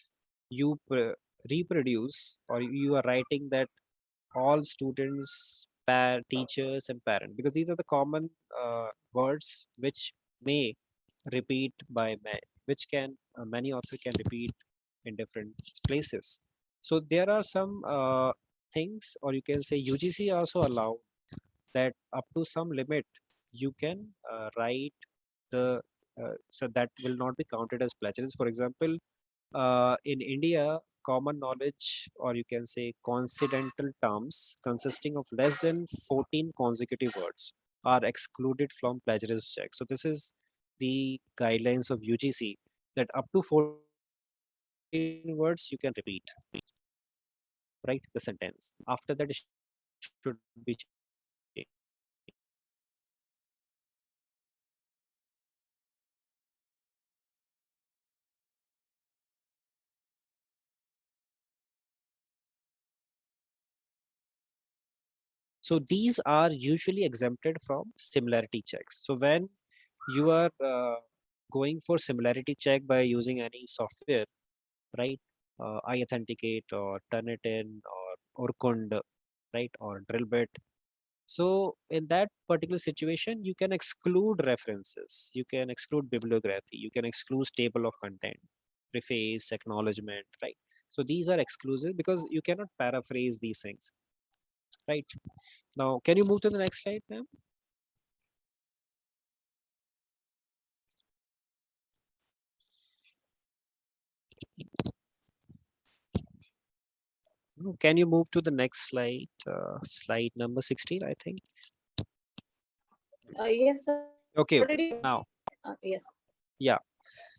you reproduce or you are writing that all students, teachers, and parents, because these are the common words which may repeat by which can many authors can repeat in different places. So there are some things, or you can say UGC also allow that up to some limit you can write the so that will not be counted as plagiarism. For example, in India, common knowledge, or you can say coincidental terms consisting of less than 14 consecutive words are excluded from plagiarism check. So this is the guidelines of UGC that up to 14 words you can repeat, right, the sentence. After that, it should be changed. So these are usually exempted from similarity checks. So when you are going for similarity check by using any software, right? I Authenticate or Turnitin or Orkund, right? Or Drillbit. So in that particular situation, you can exclude references, you can exclude bibliography, you can exclude table of content, preface, acknowledgement, right? So these are exclusive because you cannot paraphrase these things, right? Now, can you move to the next slide, ma'am? No, can you move to the next slide? Slide number 16, I think. Yes, sir. Okay, Already. now, Yes. yeah.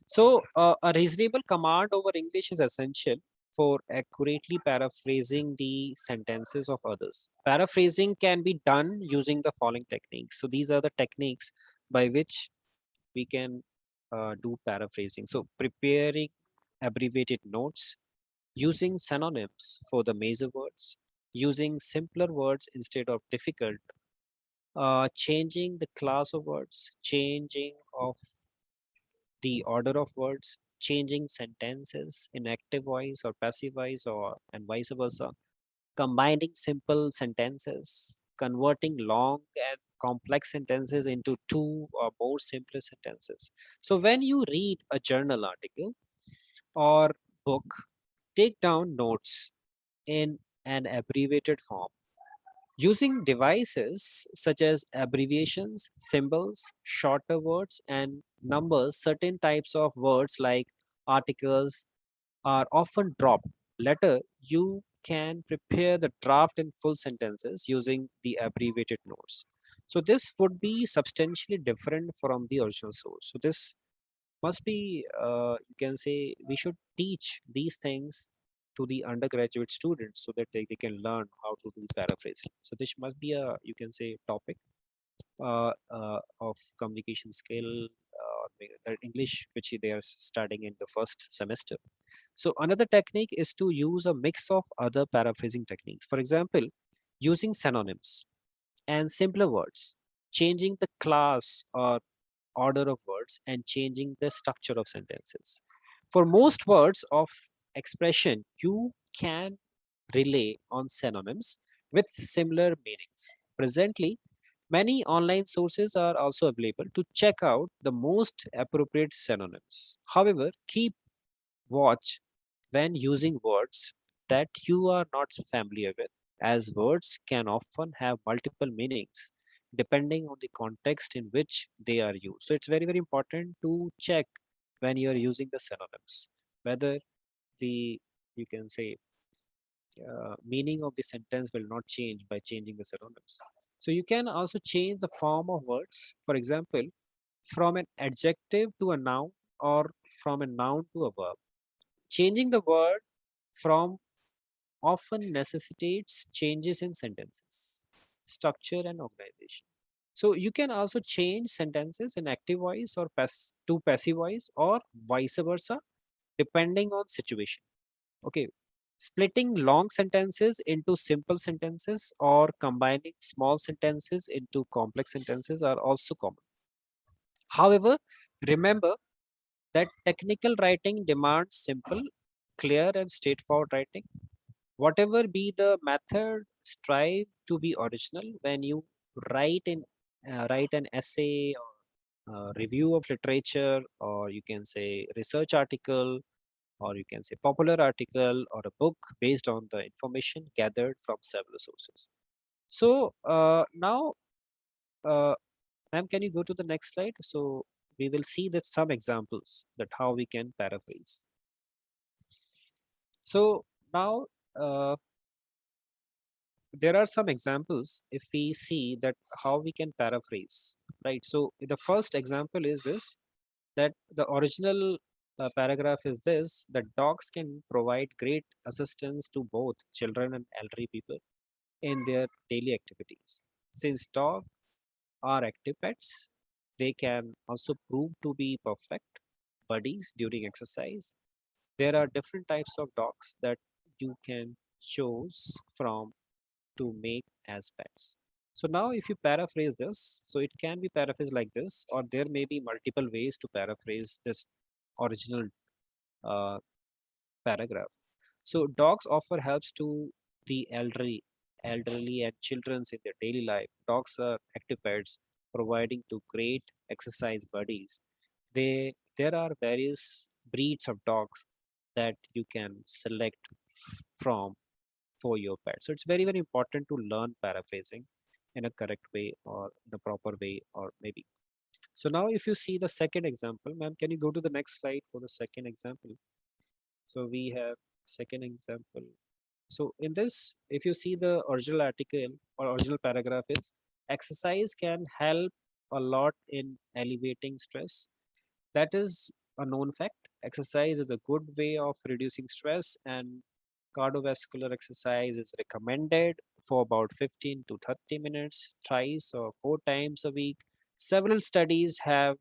So a reasonable command over English is essential for accurately paraphrasing the sentences of others. Paraphrasing can be done using the following techniques. So these are the techniques by which we can do paraphrasing. So preparing abbreviated notes, using synonyms for the major words, using simpler words instead of difficult, changing the class of words, changing of the order of words, changing sentences in active voice or passive voice, or and vice versa, combining simple sentences, converting long and complex sentences into two or more simpler sentences. So when you read a journal article or book, take down notes in an abbreviated form. Using devices such as abbreviations, symbols, shorter words, and numbers, certain types of words like articles are often dropped. Later, you can prepare the draft in full sentences using the abbreviated notes. So this would be substantially different from the original source. So this must be, you can say, we should teach these things to the undergraduate students so that they can learn how to do paraphrasing. So this must be a, you can say, topic of communication skill, English, which they are studying in the first semester. So another technique is to use a mix of other paraphrasing techniques. For example, using synonyms and simpler words, changing the class or order of words, and changing the structure of sentences. For most words of expression, you can rely on synonyms with similar meanings. Presently, many online sources are also available to check out the most appropriate synonyms. However, keep watch when using words that you are not familiar with, as words can often have multiple meanings depending on the context in which they are used. So it's very, very important to check when you are using the synonyms, whether the, you can say, meaning of the sentence will not change by changing the synonyms. So you can also change the form of words. For example, from an adjective to a noun, or from a noun to a verb. Changing the word from often necessitates changes in sentences, structure, and organization. So you can also change sentences in active voice or to passive voice or vice versa, depending on situation. Okay. Splitting long sentences into simple sentences or combining small sentences into complex sentences are also common. However, remember that technical writing demands simple, clear, and straightforward writing. Whatever be the method, strive to be original when you write in write an essay or review of literature, or you can say research article, or you can say popular article or a book based on the information gathered from several sources. So now, uh, ma'am, can you go to the next slide? So we will see that some examples that how we can paraphrase. So now, there are some examples if we see that how we can paraphrase, right? So the first example is this, that the original paragraph is this, that dogs can provide great assistance to both children and elderly people in their daily activities. Since dogs are active pets, they can also prove to be perfect buddies during exercise. There are different types of dogs that you can choose from to make as pets. So now if you paraphrase this, so it can be paraphrased like this, or there may be multiple ways to paraphrase this original uh, paragraph. So dogs offer helps to the elderly and children in their daily life. Dogs are active pets, providing to great exercise buddies. There are various breeds of dogs that you can select from for your pet. So it's very, very important to learn paraphrasing in a correct way or the proper way, or maybe. So now if you see the second example, ma'am, can you go to the next slide for the second example? So we have second example. So in this, if you see the original article or original paragraph is, exercise can help a lot in alleviating stress. That is a known fact. Exercise is a good way of reducing stress, and cardiovascular exercise is recommended for about 15 to 30 minutes, thrice or 4 times a week. Several studies have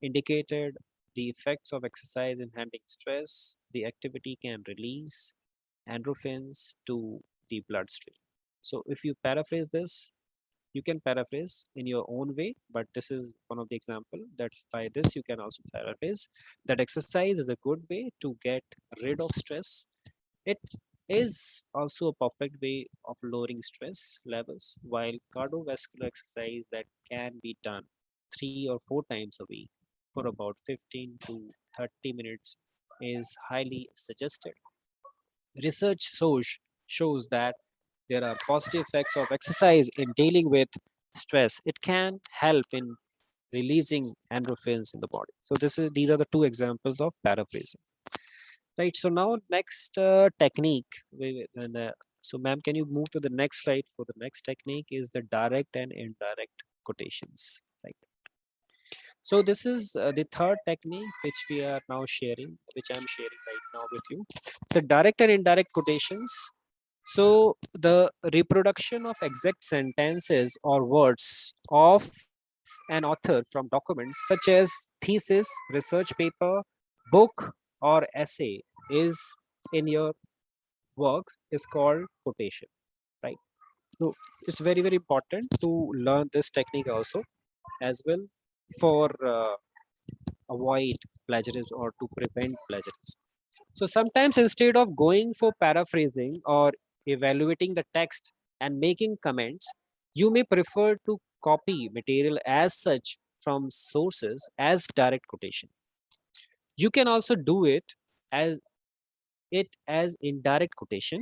indicated the effects of exercise in handling stress. The activity can release endorphins to the bloodstream. So, if you paraphrase this, you can paraphrase in your own way, but this is one of the example that by this you can also paraphrase that exercise is a good way to get rid of stress. It is also a perfect way of lowering stress levels, while cardiovascular exercise that can be done 3 or 4 times a week for about 15 to 30 minutes is highly suggested. Research shows that there are positive effects of exercise in dealing with stress. It can help in releasing endorphins in the body. So these are the two examples of paraphrasing. Right. So now next technique. So ma'am, can you move to the next slide for the next technique is the direct and indirect quotations. Right. So this is the third technique which we are now sharing, which I'm sharing right now with you. The direct and indirect quotations. So the reproduction of exact sentences or words of an author from documents such as thesis, research paper, book, or essay is in your works is called quotation, right? So it's very, very important to learn this technique also as well for avoid plagiarism or to prevent plagiarism. So sometimes instead of going for paraphrasing or evaluating the text and making comments, you may prefer to copy material as such from sources as direct quotation. You can also do as as indirect quotation,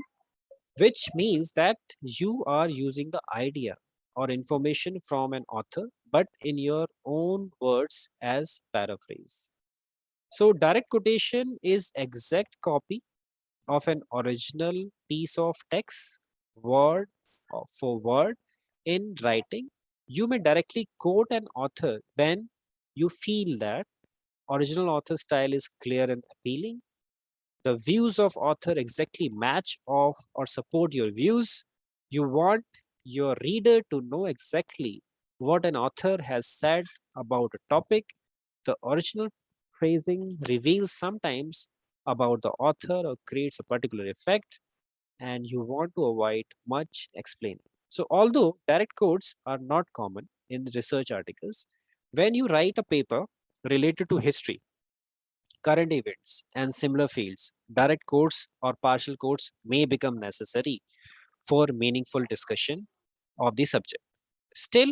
which means that you are using the idea or information from an author, but in your own words as paraphrase. So direct quotation is exact copy of an original piece of text, word for word, in writing. You may directly quote an author when you feel that original author style is clear and appealing. the views of author exactly match of or support your views. You want your reader to know exactly what an author has said about a topic. The original phrasing reveals sometimes about the author or creates a particular effect, and you want to avoid much explaining. So, although direct quotes are not common in research articles, when you write a paper related to history, current events, and similar fields, direct quotes or partial quotes may become necessary for meaningful discussion of the subject. Still,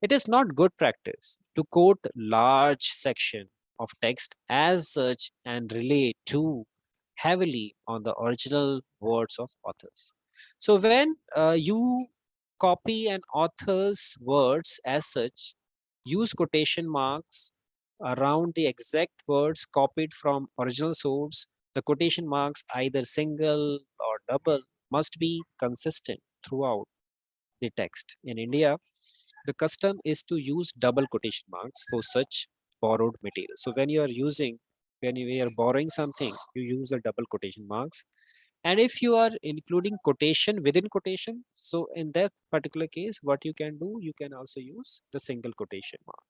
it is not good practice to quote large section of text as such and rely too heavily on the original words of authors. So when you copy an author's words as such, use quotation marks around the exact words copied from original source. The quotation marks, either single or double, must be consistent throughout the text. In India, the custom is to use double quotation marks for such borrowed material. So when you are borrowing something, you use the double quotation marks. And if you are including quotation within quotation, so in that particular case, what you can do, you can also use the single quotation mark.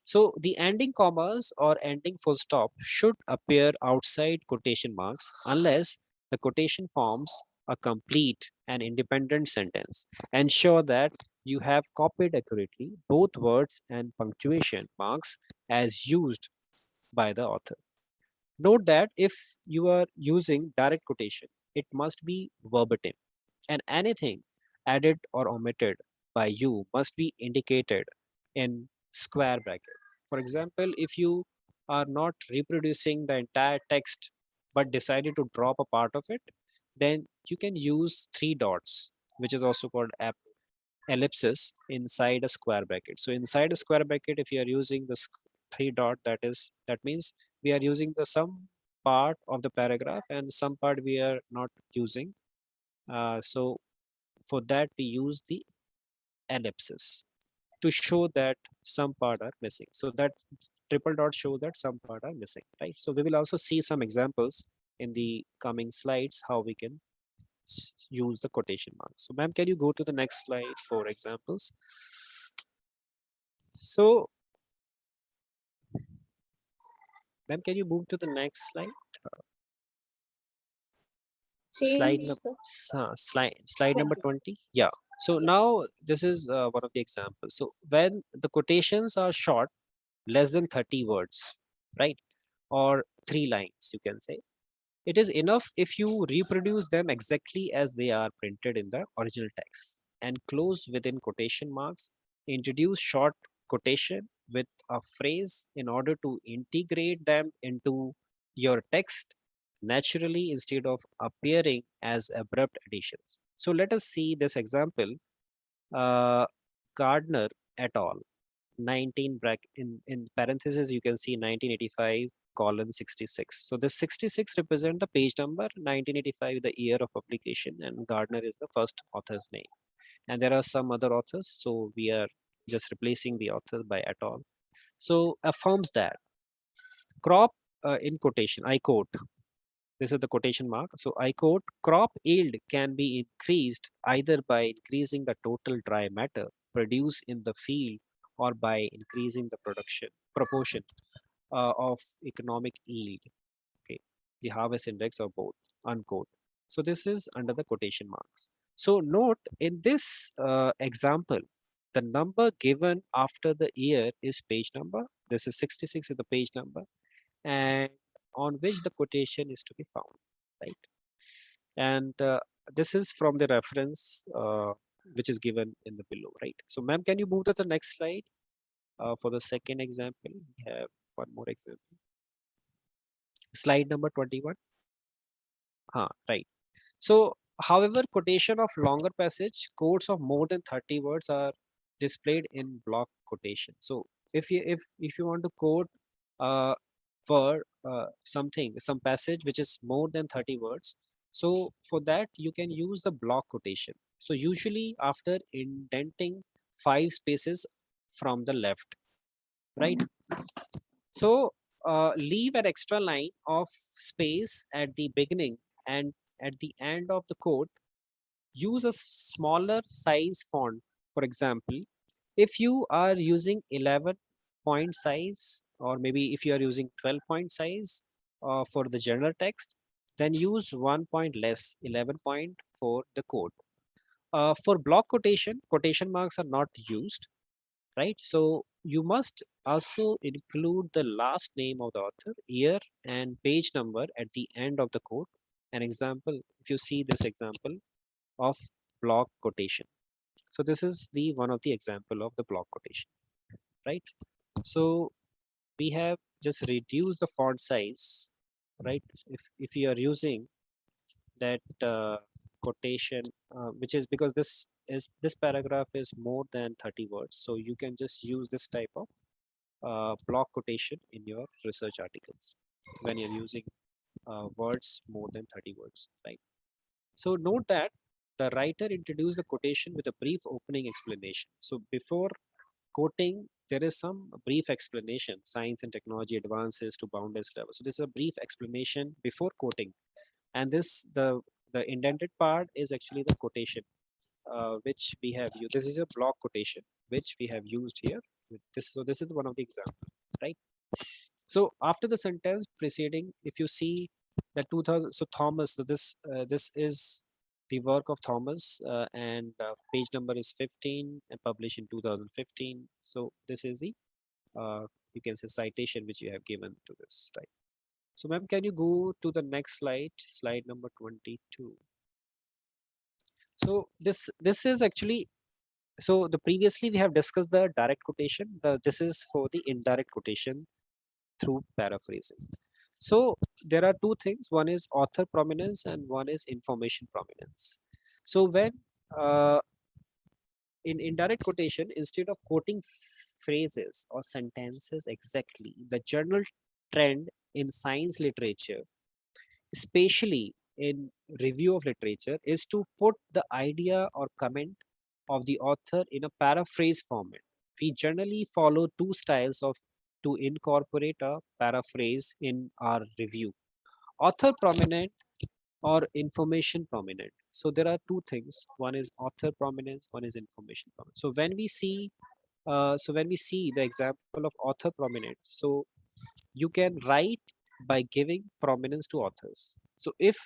So the ending commas or ending full stop should appear outside quotation marks unless the quotation forms a complete and independent sentence. Ensure that you have copied accurately both words and punctuation marks as used by the author. Note that if you are using direct quotation, it must be verbatim, and anything added or omitted by you must be indicated in square bracket. For example, if you are not reproducing the entire text but decided to drop a part of it, then you can use three dots, which is also called ellipsis, inside a square bracket. So inside a square bracket, if you are using the three dot, that means we are using the some part of the paragraph and some part we are not using. So for that, we use the ellipsis to show that some part are missing. So that triple dot show that some part are missing, right? So we will also see some examples in the coming slides how we can use the quotation marks. So ma'am, can you go to the next slide for examples? So ma'am, can you move to the next slide? Slide, Change the slide number 20. 20. Yeah. So Yeah. now this is one of the examples. So when the quotations are short, less than 30 words, right? Or three lines, you can say. It is enough if you reproduce them exactly as they are printed in the original text and close within quotation marks. Introduce short quotation with a phrase in order to integrate them into your text naturally instead of appearing as abrupt additions. So let us see this example. Uh, Gardner et al. 19 bracket in parentheses you can see 1985 colon 66. So this 66 represent the page number, 1985 the year of publication, and Gardner is the first author's name. And there are some other authors, so we are just replacing the author by et al. So affirms that crop, in quotation I quote, this is the quotation mark. So I quote, crop yield can be increased either by increasing the total dry matter produced in the field or by increasing the production proportion of economic yield. Okay, the harvest index or both, unquote. So this is under the quotation marks. So note in this example, the number given after the year is page number. This is 66 is the page number, and on which the quotation is to be found, right? And this is from the reference which is given in the below, right? So ma'am, can you move to the next slide? For the second example, we have one more example. Slide number 21. Right. So, however, quotation of longer passage, quotes of more than 30 words are displayed in block quotation. So, if you want to quote uh, for some passage which is more than 30 words, so for that you can use the block quotation. So usually after indenting 5 spaces from the left, right? So leave an extra line of space at the beginning and at the end of the quote, use a smaller size font. For example, if you are using 11 point size, or maybe if you are using 12 point size for the general text, then use 1 point less, 11 point for the quote. For block quotation, quotation marks are not used, right? So you must also include the last name of the author, year, and page number at the end of the quote. An example, if you see this example of block quotation. So this is the one of the example of the block quotation, right? So we have just reduced the font size, right? If you are using that quotation, which is because this paragraph is more than 30 words, so you can just use this type of block quotation in your research articles when you're using words more than 30 words, right? So note that the writer introduced the quotation with a brief opening explanation. So before quoting, there is some brief explanation, science and technology advances to boundless level. So this is a brief explanation before quoting. And this, the indented part is actually the quotation, which we have used. This is a block quotation, which we have used here. So this is one of the example, right? So after the sentence preceding, if you see that 2000, so Thomas, so this is the work of Thomas, and page number is 15 and published in 2015. So this is the you can say citation which you have given to this, right? So ma'am, can you go to the next slide, slide number 22? So this is actually, so the previously we have discussed the direct quotation. This is for the indirect quotation through paraphrasing. So there are two things. One is author prominence and one is information prominence. So when in indirect quotation, instead of quoting phrases or sentences exactly, the general trend in science literature, especially in review of literature, is to put the idea or comment of the author in a paraphrase format. We generally follow two styles of to incorporate a paraphrase in our review: author prominent or information prominent. So there are two things: one is author prominence, one is information prominence. So when we see the example of author prominence, so you can write by giving prominence to authors. So if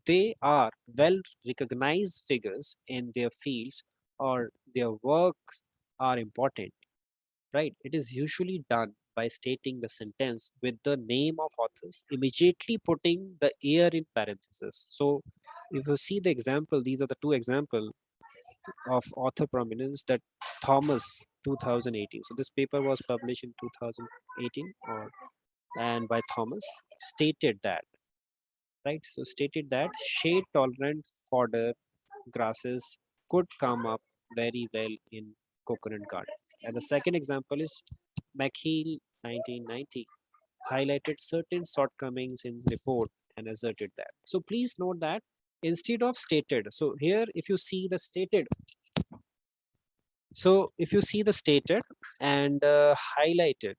they are well recognized figures in their fields or their works are important, right? It is usually done by stating the sentence with the name of authors, immediately putting the year in parentheses. So if you see the example, these are the two examples of author prominence, that Thomas 2018. So this paper was published in 2018, and by Thomas, stated that, right? So stated that shade tolerant fodder grasses could come up very well in coconut gardens. And the second example is McHale 1990 highlighted certain shortcomings in report and asserted that. So please note that instead of stated, so here if you see the stated, so if you see the stated and highlighted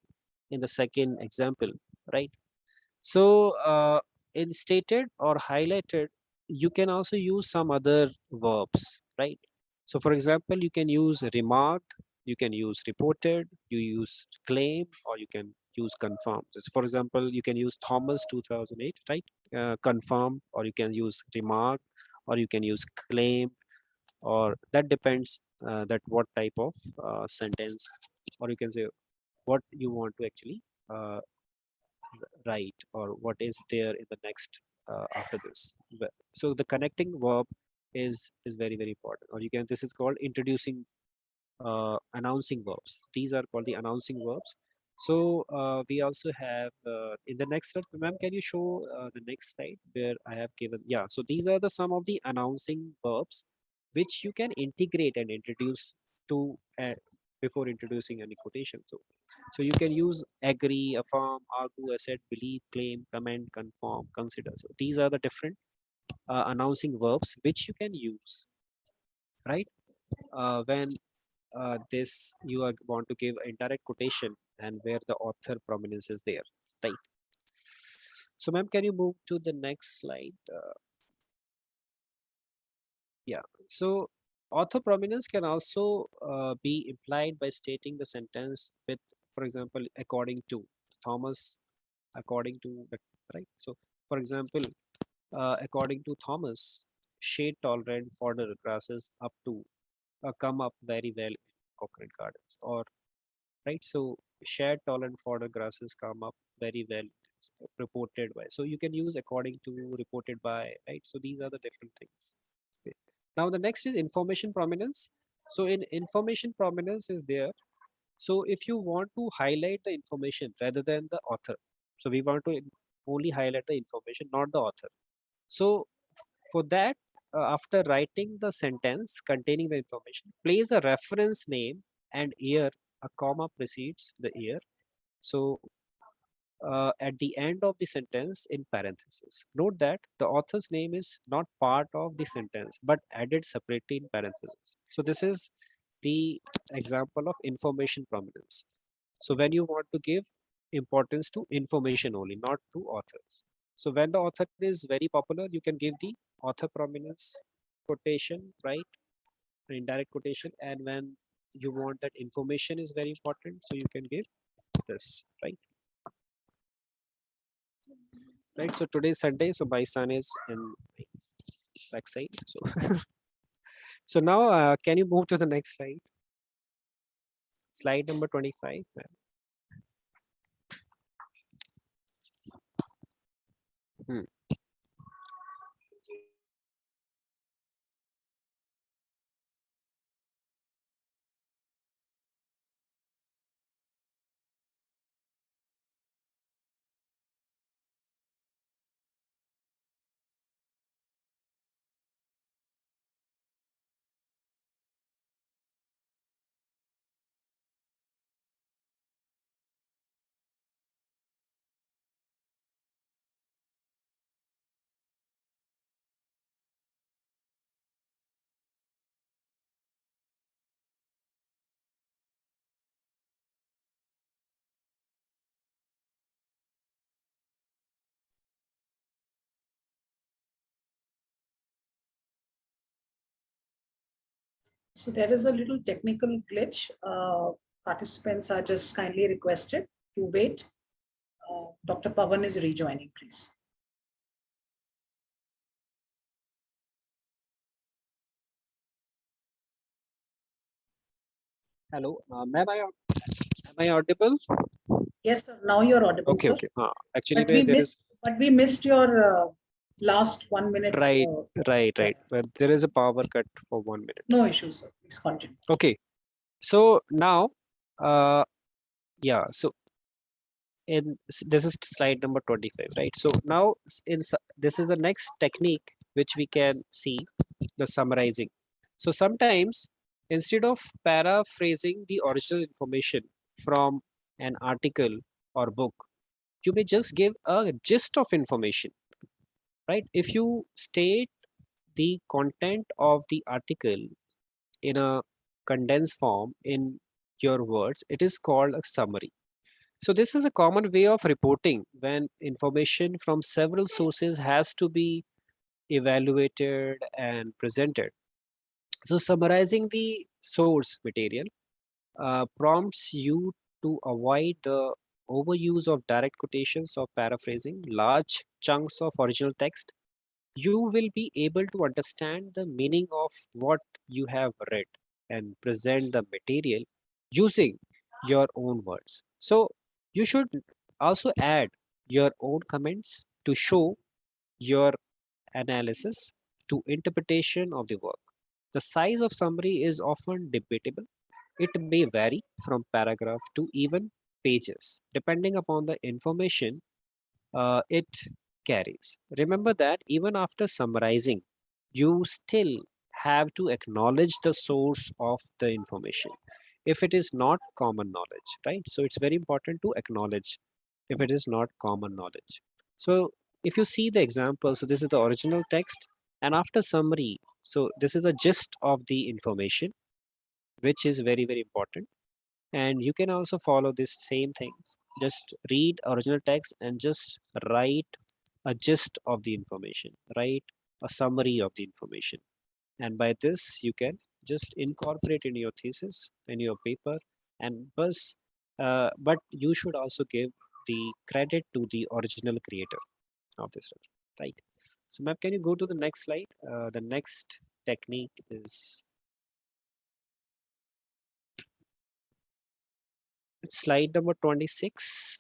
in the second example, right? So in stated or highlighted, you can also use some other verbs, right? So for example, you can use remarked, you can use reported, you use claim, or you can use confirmed. So for example, you can use Thomas 2008, right? Confirmed, or you can use remarked, or you can use claim, or that depends that what type of sentence, or you can say what you want to actually uh, write, or what is there in the next after this. So the connecting verb is very very important, or you can, this is called introducing announcing verbs. These are called the announcing verbs. So we also have in the next slide, ma'am, can you show the next slide where I have given, yeah, so these are the some of the announcing verbs which you can integrate and introduce to before introducing any quotation. So you can use agree, affirm, argue, assert, believe, claim, comment, confirm, consider. So these are the different announcing verbs which you can use, right? When this you are want to give indirect quotation and where the author prominence is there, right? So ma'am, can you move to the next slide? Yeah. So author prominence can also be implied by stating the sentence with, for example, according to Thomas, according to the, right. So for example, according to Thomas, shade tolerant fodder grasses up to come up very well in Cochrane Gardens, or right. So shade tolerant fodder grasses come up very well reported by. So you can use according to, reported by, right. So these are the different things. Okay. Now the next is information prominence. So in information prominence is there. So if you want to highlight the information rather than the author, so we want to only highlight the information, not the author. So for that, after writing the sentence containing the information, place a reference name and year. A comma precedes the year. So at the end of the sentence in parentheses. Note that the author's name is not part of the sentence but added separately in parentheses. So this is the example of information prominence. So when you want to give importance to information only, not to authors. So when the author is very popular, you can give the author prominence quotation, right? Indirect quotation. And when you want that information is very important, so you can give this, right? Right. So today is Sunday, so my son is in backside. So so now can you move to the next slide? Slide number 25. Hmm. So there is a little technical glitch. Participants are just kindly requested to wait. Dr. Pawan is rejoining, please. Hello, ma'am, am I audible? Yes, sir. Now you're audible, Okay, sir. okay. Actually, But we there missed. But we missed your last 1 minute. right, right. But there is a power cut for 1 minute. No issues, sir. Please continue. Okay. So now, yeah. So this is slide number 25, right? So now this is the next technique which we can see, the summarizing. So sometimes instead of paraphrasing the original information from an article or book, you may just give a gist of information, right? If you state the content of the article in a condensed form in your words, it is called a summary. So this is a common way of reporting when information from several sources has to be evaluated and presented. So summarizing the source material prompts you to avoid the overuse of direct quotations or paraphrasing large chunks of original text. You will be able to understand the meaning of what you have read and present the material using your own words. So you should also add your own comments to show your analysis to interpretation of the work. The size of summary is often debatable. It may vary from paragraph to even pages, depending upon the information it carries. Remember that even after summarizing, you still have to acknowledge the source of the information if it is not common knowledge, right? So it's very important to acknowledge if it is not common knowledge. So if you see the example, so this is the original text, and after summary, so this is a gist of the information, which is very, very important. And you can also follow this same things. Just read original text and just write a gist of the information, write a summary of the information. And by this, you can just incorporate in your thesis, in your paper, and but you should also give the credit to the original creator of this, right? So ma'am, can you go to the next slide? The next technique is slide number 26.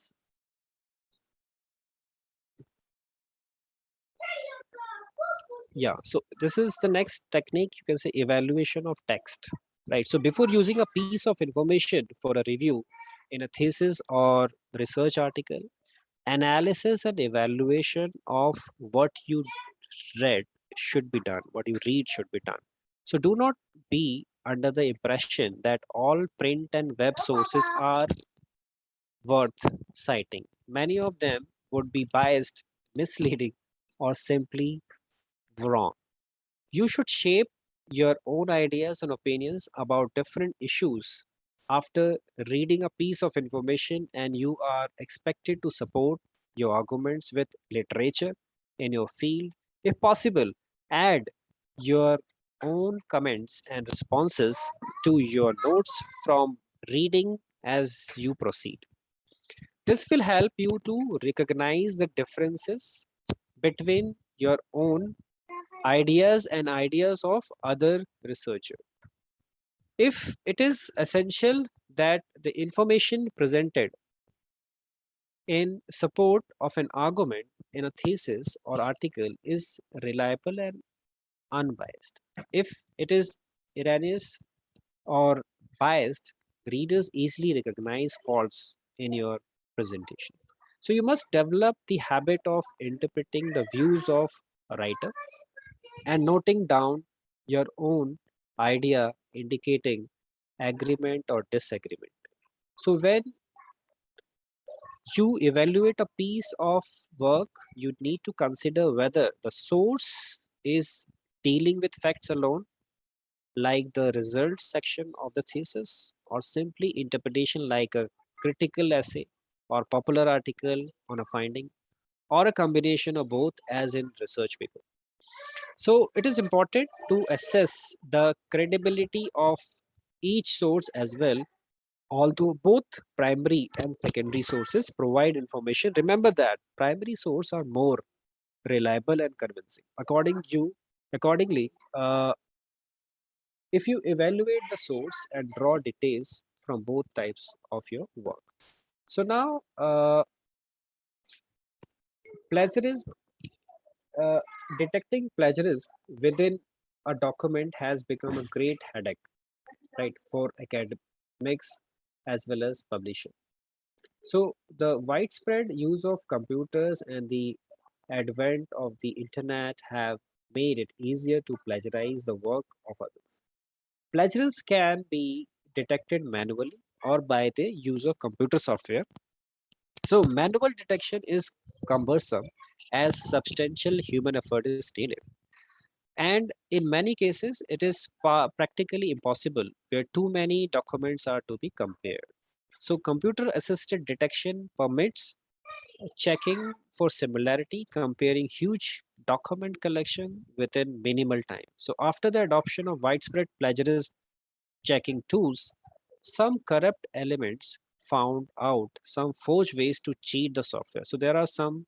Yeah, so this is the next technique, you can say evaluation of text, right? So before using a piece of information for a review in a thesis or research article, analysis and evaluation of what you read should be done, what you read should be done. So do not be under the impression that all print and web sources are worth citing. Many of them would be biased, misleading, or simply wrong. You should shape your own ideas and opinions about different issues after reading a piece of information, and you are expected to support your arguments with literature in your field. If possible, add your own comments and responses to your notes from reading as you proceed. This will help you to recognize the differences between your own ideas and ideas of other researchers. If it is essential that the information presented in support of an argument in a thesis or article is reliable and unbiased. If it is erroneous or biased, readers easily recognize faults in your presentation. So you must develop the habit of interpreting the views of a writer and noting down your own idea, indicating agreement or disagreement. So when you evaluate a piece of work, you need to consider whether the source is dealing with facts alone, like the results section of the thesis, or simply interpretation like a critical essay or popular article on a finding, or a combination of both as in research paper. So it is important to assess the credibility of each source as well. Although both primary and secondary sources provide information, remember that primary sources are more reliable and convincing. Accordingly, if you evaluate the source and draw details from both types of your work. So now, plagiarism, uh, detecting plagiarism within a document has become a great headache, right, for academics as well as publishers. So the widespread use of computers and the advent of the internet have made it easier to plagiarize the work of others. Plagiarism can be detected manually or by the use of computer software. So manual detection is cumbersome as substantial human effort is needed. And in many cases, it is practically impossible where too many documents are to be compared. So computer assisted detection permits checking for similarity, comparing huge document collection within minimal time. So after the adoption of widespread plagiarism checking tools, some corrupt elements found out some forged ways to cheat the software. So there are some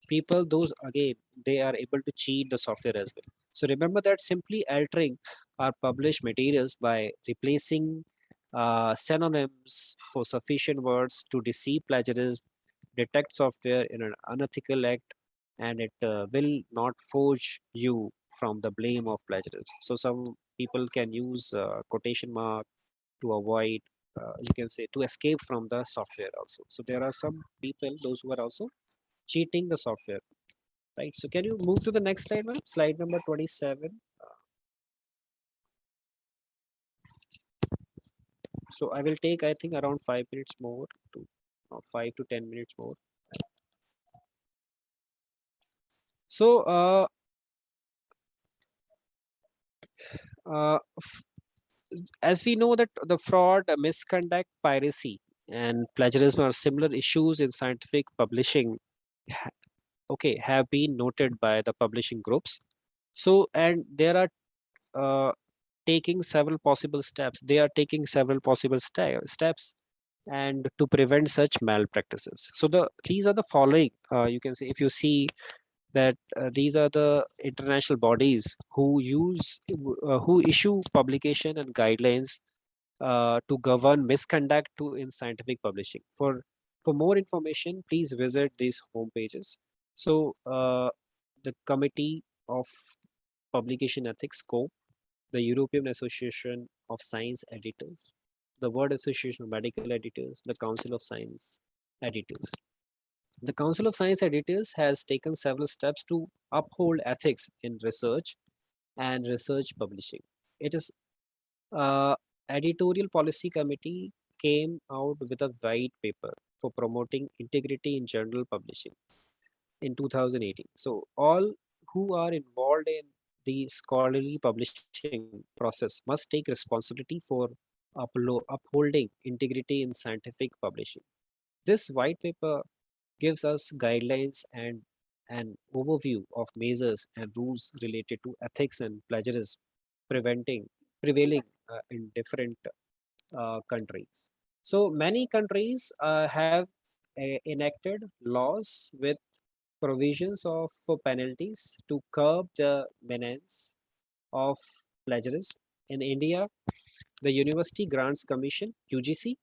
people, those again, they are able to cheat the software as well. So remember that simply altering our published materials by replacing synonyms for sufficient words to deceive plagiarism, detect software in an unethical act, and it will not forge you from the blame of plagiarism. So some people can use quotation mark to avoid, you can say, to escape from the software also. So there are some people, those who are also cheating the software, right? So can you move to the next slide, ma'am? Slide number 27. So I will take, I think, around 5 minutes more to 5 to 10 minutes more. So as we know that the fraud, misconduct, piracy, and plagiarism are similar issues in scientific publishing okay, have been noted by the publishing groups. So, and there are taking several possible steps. They are taking several possible steps and to prevent such malpractices. So these are the following. You can say, if you see that these are the international bodies who issue publication and guidelines to govern misconduct in scientific publishing. For more information, please visit these home pages. So the Committee of Publication Ethics, the European Association of Science Editors, the World Association of Medical Editors, the Council of Science Editors. The Council of Science Editors has taken several steps to uphold ethics in research and research publishing. It is editorial policy committee came out with a white paper for promoting integrity in journal publishing in 2018. So all who are involved in the scholarly publishing process must take responsibility for upholding integrity in scientific publishing. This white paper gives us guidelines and an overview of measures and rules related to ethics and plagiarism prevailing in different countries. So many countries have enacted laws with provisions of penalties to curb the menace of plagiarism. In India, the University Grants Commission (UGC)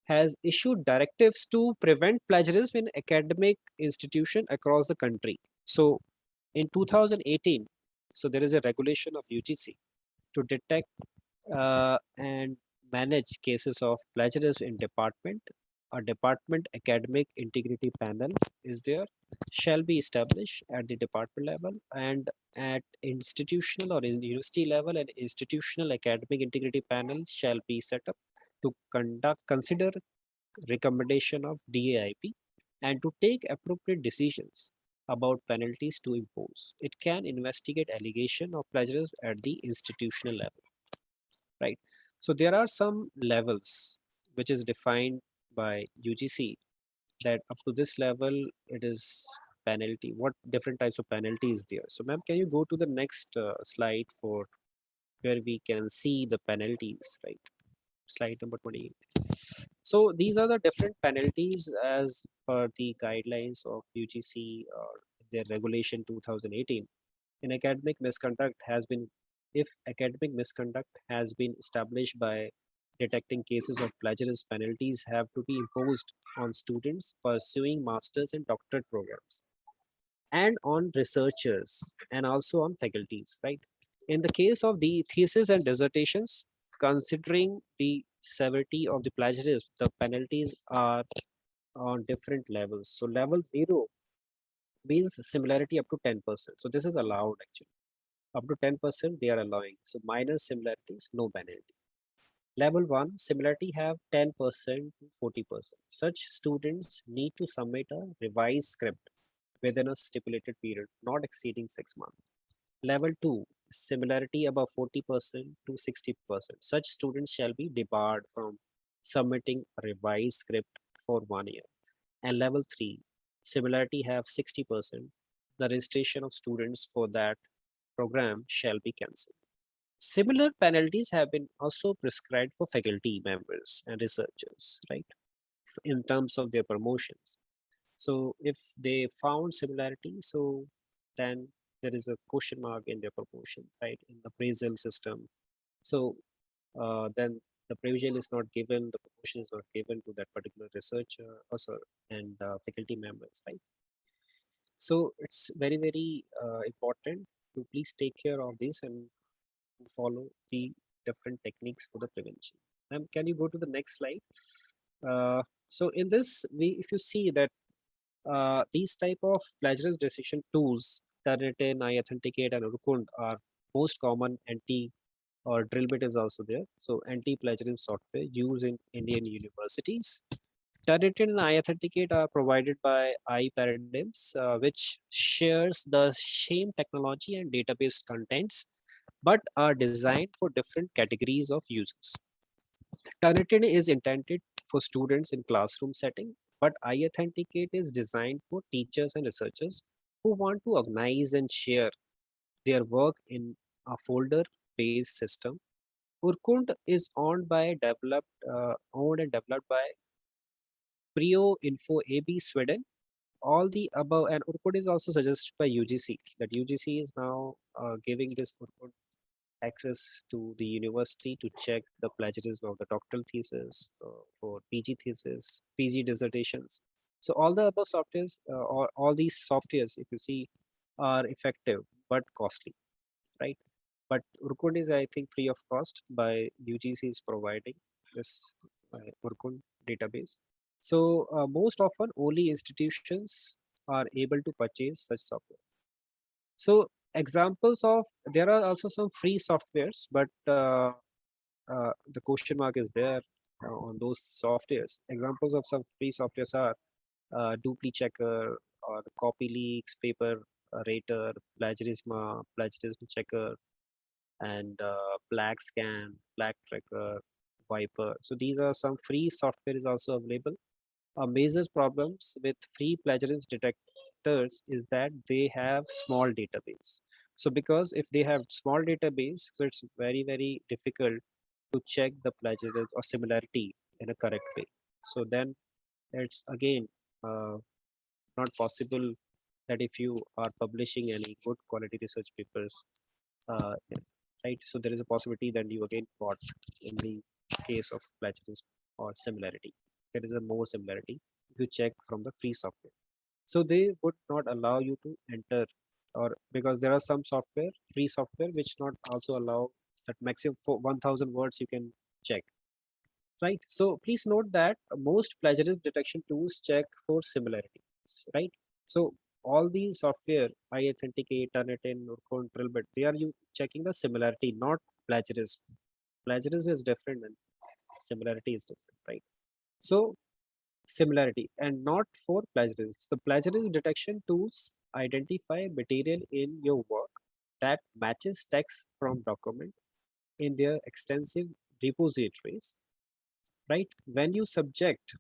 has issued directives to prevent plagiarism in academic institutions across the country. So in 2018, so there is a regulation of UGC to detect and manage cases of plagiarism in department. A department academic integrity panel is there, shall be established at the department level, and at institutional or in university level, an institutional academic integrity panel shall be set up to consider recommendation of DAIP and to take appropriate decisions about penalties to impose. It can investigate allegation of plagiarism at the institutional level, right? So there are some levels which is defined by UGC, that up to this level it is penalty. What different types of penalty is there? So ma'am, can you go to the next slide for where we can see the penalties, right? Slide number 28. So these are the different penalties as per the guidelines of UGC or their regulation 2018. In academic misconduct has been, if academic misconduct has been established by detecting cases of plagiarism, penalties have to be imposed on students pursuing masters and doctorate programs and on researchers and also on faculties, right? In the case of the thesis and dissertations, considering the severity of the plagiarism, the penalties are on different levels. So level 0 means similarity up to 10%. So this is allowed actually. Up to 10% they are allowing. So minor similarities, no penalty. Level 1, similarity have 10% to 40%. Such students need to submit a revised script within a stipulated period, not exceeding 6 months. Level 2, similarity above 40% to 60%. Such students shall be debarred from submitting a revised script for 1 year. And level 3, similarity have 60%. The registration of students for that program shall be cancelled. Similar penalties have been also prescribed for faculty members and researchers, right? In terms of their promotions. So if they found similarity, so then there is a question mark in their promotions, right? In the appraisal system. So then the provision is not given, the promotion is not given to that particular researcher also and faculty members, right? So it's very, very important to please take care of this and follow the different techniques for the prevention. Can you go to the next slide? So in this, if you see that these type of plagiarism decision tools, Turnitin, iAuthenticate, and Urkund are most common anti or Drillbit is also there. So anti-plagiarism software used in Indian universities. Turnitin and iAuthenticate are provided by iParadigms, which shares the same technology and database contents, but are designed for different categories of users. Turnitin is intended for students in classroom setting, but iAuthenticate is designed for teachers and researchers who want to organize and share their work in a folder-based system. Urkund is owned and developed by Prio Info AB Sweden. All the above, and Urkund is also suggested by UGC. That UGC is now giving this Urkund access to the university to check the plagiarism of the doctoral thesis, for PG thesis, PG dissertations. So all the above softwares, or all these softwares, if you see, are effective but costly, right? But Urkund is, I think, free of cost by UGC is providing this Urkund database. So most often only institutions are able to purchase such software. So examples of, there are also some free softwares, but the question mark is there on those softwares. Examples of some free softwares are Dupli Checker or Copy Leaks, Paper Rater, Plagiarism Checker, and Black Scan, Black Tracker, Viper. So these are some free software is also available. Major problems with free plagiarism detectors is that they have small database. So because if they have small database, so it's very difficult to check the plagiarism or similarity in a correct way. So then it's again not possible that if you are publishing any good quality research papers, yeah, right? So there is a possibility that you again caught in the case of plagiarism or similarity. There is a more similarity if you check from the free software. So they would not allow you to enter, or because there are some software, free software, which not also allow that maximum for 1000 words you can check, right? So please note that most plagiarism detection tools check for similarities, right? So all the software, iAuthenticate, Turnitin, or Controlbit, they are you checking the similarity, not plagiarism. Plagiarism is different and similarity is different, right? So similarity and not for plagiarism. The plagiarism detection tools identify material in your work that matches text from document in their extensive repositories, right? When you subject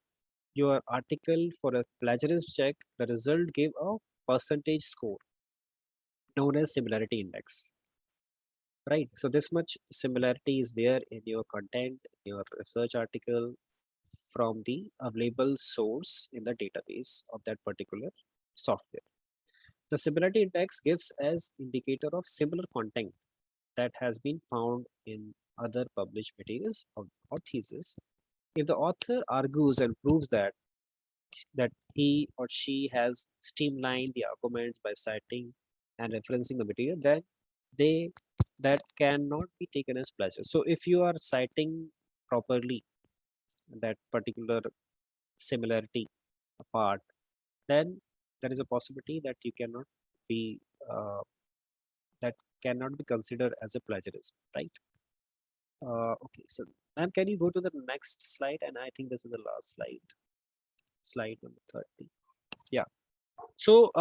your article for a plagiarism check, the result give a percentage score known as similarity index, right? So this much similarity is there in your content, your research article from the available source in the database of that particular software. The similarity index gives as indicator of similar content that has been found in other published materials or thesis. If the author argues and proves that he or she has streamlined the arguments by citing and referencing the material, then they that cannot be taken as plagiarism. So if you are citing properly that particular similarity part, then there is a possibility that you cannot be that cannot be considered as a plagiarism, right? Okay, so ma'am, can you go to the next slide? And I think this is the last slide number 30. Yeah. So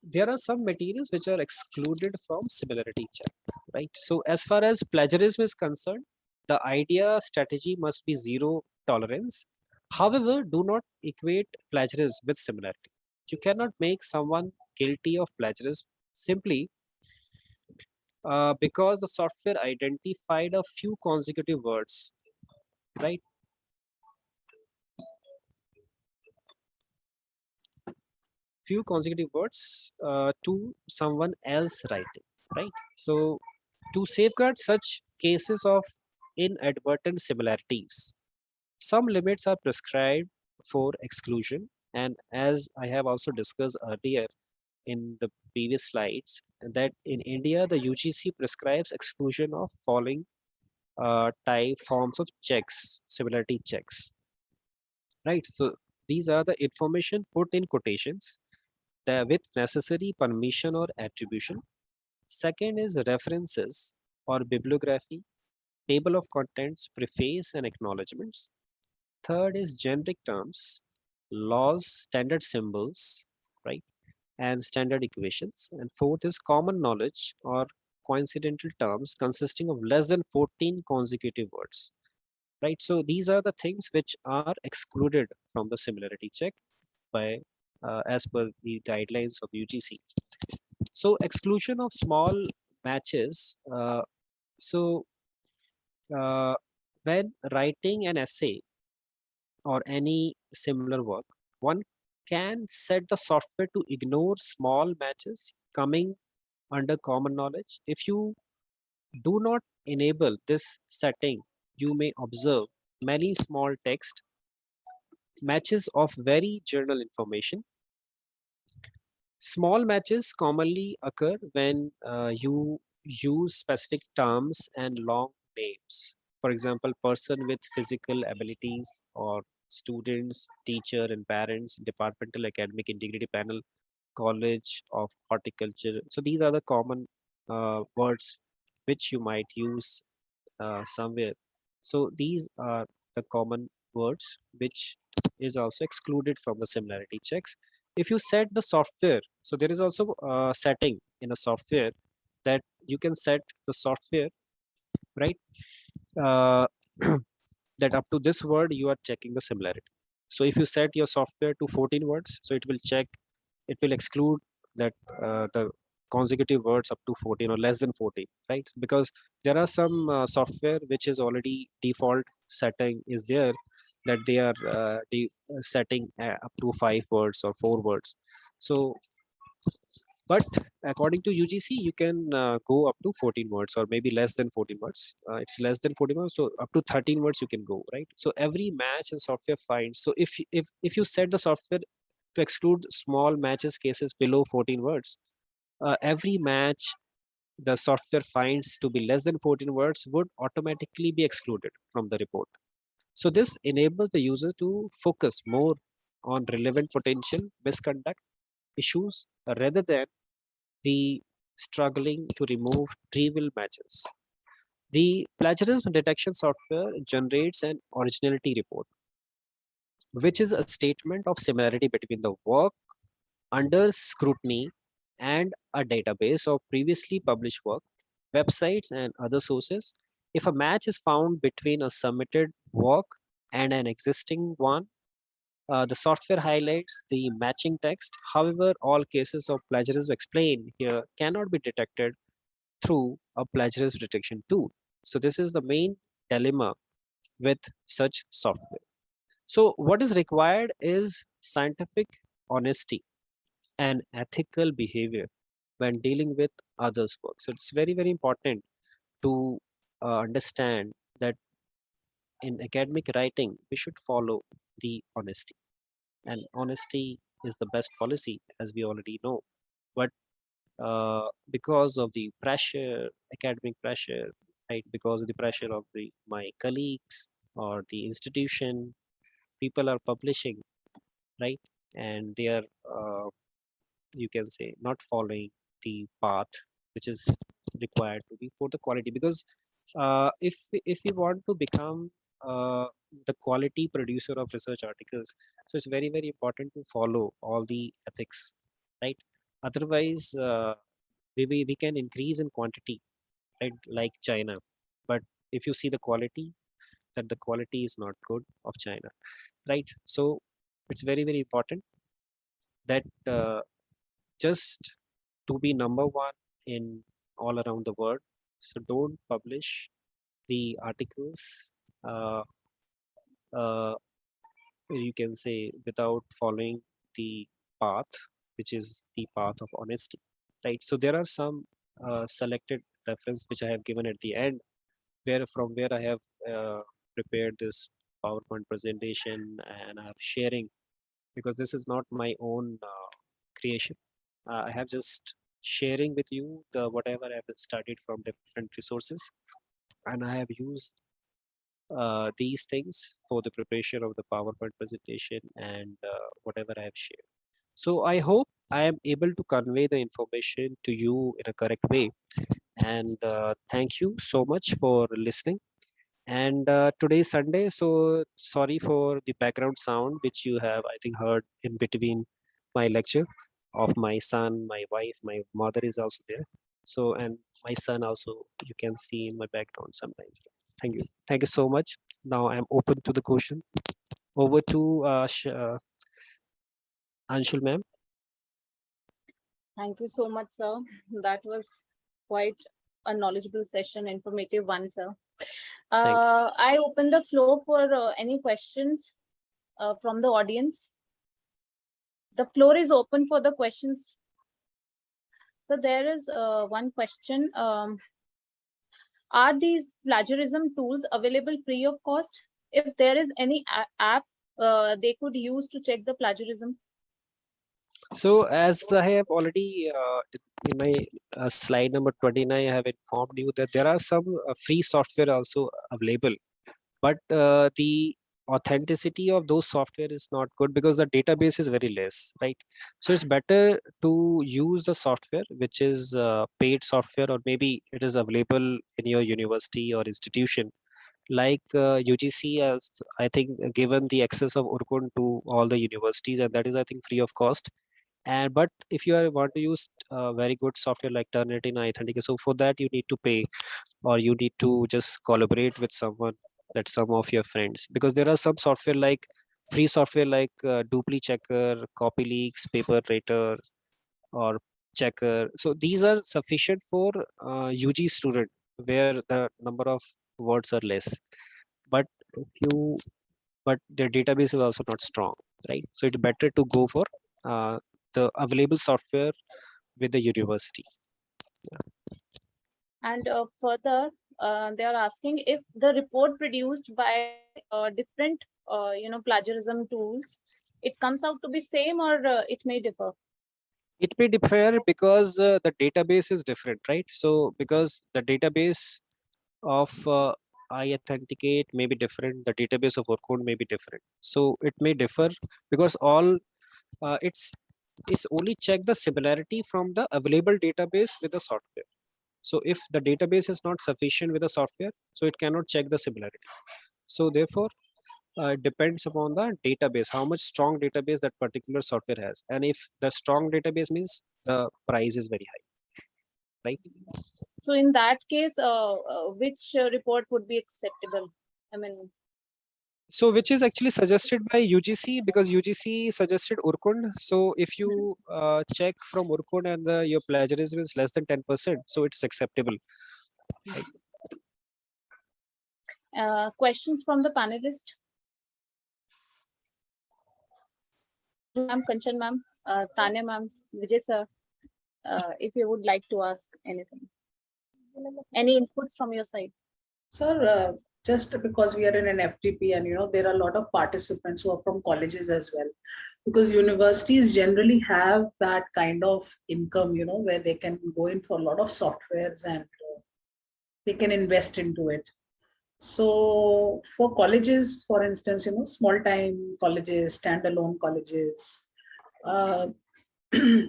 there are some materials which are excluded from similarity check, right? So as far as plagiarism is concerned, the idea strategy must be zero tolerance. However, do not equate plagiarism with similarity. You cannot make someone guilty of plagiarism simply because the software identified a few consecutive words, right? Few consecutive words to someone else writing, right? So to safeguard such cases of inadvertent similarities, some limits are prescribed for exclusion. And as I have also discussed earlier in the previous slides, that in India, the UGC prescribes exclusion of following type forms of checks, similarity checks, right? So these are the information put in quotations with necessary permission or attribution. Second is references or bibliography, table of contents, preface and acknowledgements. Third is generic terms, laws, standard symbols, right, and standard equations. And fourth is common knowledge or coincidental terms consisting of less than 14 consecutive words, right? So these are the things which are excluded from the similarity check by as per the guidelines of UGC. So exclusion of small matches. So uh, when writing an essay or any similar work, one can set the software to ignore small matches coming under common knowledge. If you do not enable this setting, you may observe many small text matches of very general information. Small matches commonly occur when you use specific terms and long names. For example, person with physical abilities, or students, teacher and parents, departmental academic integrity panel, college of horticulture. So these are the common words which you might use somewhere. So these are the common words which is also excluded from the similarity checks. If you set the software, so there is also a setting in a software that you can set the software, right? Uh, that up to this word you are checking the similarity. So if you set your software to 14 words, so it will check, it will exclude that the consecutive words up to 14 or less than 14, right? Because there are some software which is already default setting is there, that they are setting up to 5 words or 4 words. So but according to UGC, you can go up to 14 words or maybe less than 14 words. It's less than 14 words, so up to 13 words you can go, right? So every match and software finds. So if you set the software to exclude small matches cases below 14 words, every match the software finds to be less than 14 words would automatically be excluded from the report. So this enables the user to focus more on relevant potential misconduct issues rather than the struggling to remove trivial matches. The plagiarism detection software generates an originality report, which is a statement of similarity between the work under scrutiny and a database of previously published work, websites, and other sources. If a match is found between a submitted work and an existing one, the software highlights the matching text. However, all cases of plagiarism explained here cannot be detected through a plagiarism detection tool. So this is the main dilemma with such software. So what is required is scientific honesty and ethical behavior when dealing with others' work. So it's very, very important to understand that in academic writing, we should follow the honesty. And honesty is the best policy, as we already know. But because of the pressure, academic pressure, right? Because of the pressure of my colleagues or the institution, people are publishing, right? And they are, you can say, not following the path which is required to be for the quality. Because if we want to become the quality producer of research articles, so it's very, very important to follow all the ethics, right? Otherwise, we can increase in quantity, right, like China. But if you see the quality, that the quality is not good of China, right? So it's very, very important that just to be number one in all around the world, so don't publish the articles, uh, uh, you can say, without following the path which is the path of honesty, right? So there are some selected reference which I have given at the end, where from where I have prepared this PowerPoint presentation, and I have sharing, because this is not my own creation. I have just sharing with you the whatever I have studied from different resources, and I have used these things for the preparation of the PowerPoint presentation and whatever I have shared. So I hope I am able to convey the information to you in a correct way. And thank you so much for listening. And today is Sunday, so sorry for the background sound which you have, I think, heard in between my lecture of my son, my wife, my mother is also there. So, and my son also, you can see in my background sometimes. Thank you. Thank you so much. Now I'm open to the question. Over to Anshul ma'am. Thank you so much, sir. That was quite a knowledgeable session, informative one, sir. Thank I open the floor for any questions from the audience. The floor is open for the questions. So there is one question. Are these plagiarism tools available free of cost? If there is any app they could use to check the plagiarism? So as I have already in my slide number 29, I have informed you that there are some free software also available, but the authenticity of those software is not good because the database is very less, right? So it's better to use the software which is paid software, or maybe it is available in your university or institution, like UGC has, I think, given the access of Urkun to all the universities, and that is, I think, free of cost. And but if you want to use very good software like Turnitin and Authentic, so for that you need to pay, or you need to just collaborate with someone, that some of your friends, because there are some software like free software like Dupli Checker, Copy Leaks, Paper Rater, or Checker. So these are sufficient for UG student where the number of words are less. But if you but their database is also not strong, right? So it's better to go for the available software with the university. And further, they are asking if the report produced by different, plagiarism tools, it comes out to be same, or it may differ. It may differ because the database is different, right? So because the database of I authenticate may be different, the database of Orkut may be different. So it may differ because all it's only check the similarity from the available database with the software. So if the database is not sufficient with the software, so it cannot check the similarity. So therefore, it depends upon the database, how much strong database that particular software has. And if the strong database means the price is very high, right? So in that case, which report would be acceptable? I mean, So which is actually suggested by UGC, because UGC suggested Urkund. So if you check from Urkund and your plagiarism is less than 10%, so it's acceptable. questions from the panelist? Ma'am, Kanchan ma'am, Tanya ma'am, Vijay sir, if you would like to ask anything. Any inputs from your side? Sir, just because we are in an FTP and there are a lot of participants who are from colleges as well, because universities generally have that kind of income, where they can go in for a lot of softwares and they can invest into it. So for colleges, for instance, small time colleges, standalone colleges,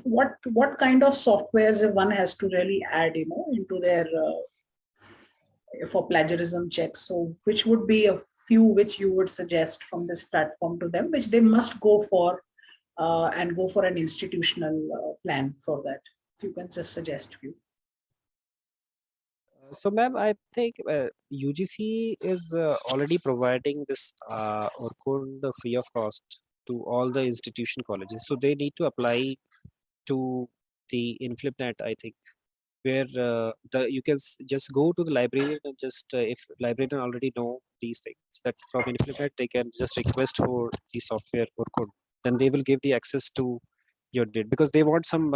what kind of softwares if one has to really add, into their for plagiarism checks? So which would be a few which you would suggest from this platform to them, which they must go for and go for an institutional plan for that? If you can just suggest few. So ma'am, I think UGC is already providing this Orkund free of cost to all the institution colleges. So they need to apply to the InflipNet, I think, where you can just go to the librarian and just if librarian already know these things, that from InflipNet they can just request for the software Orkund. Then they will give the access to your data, because they want some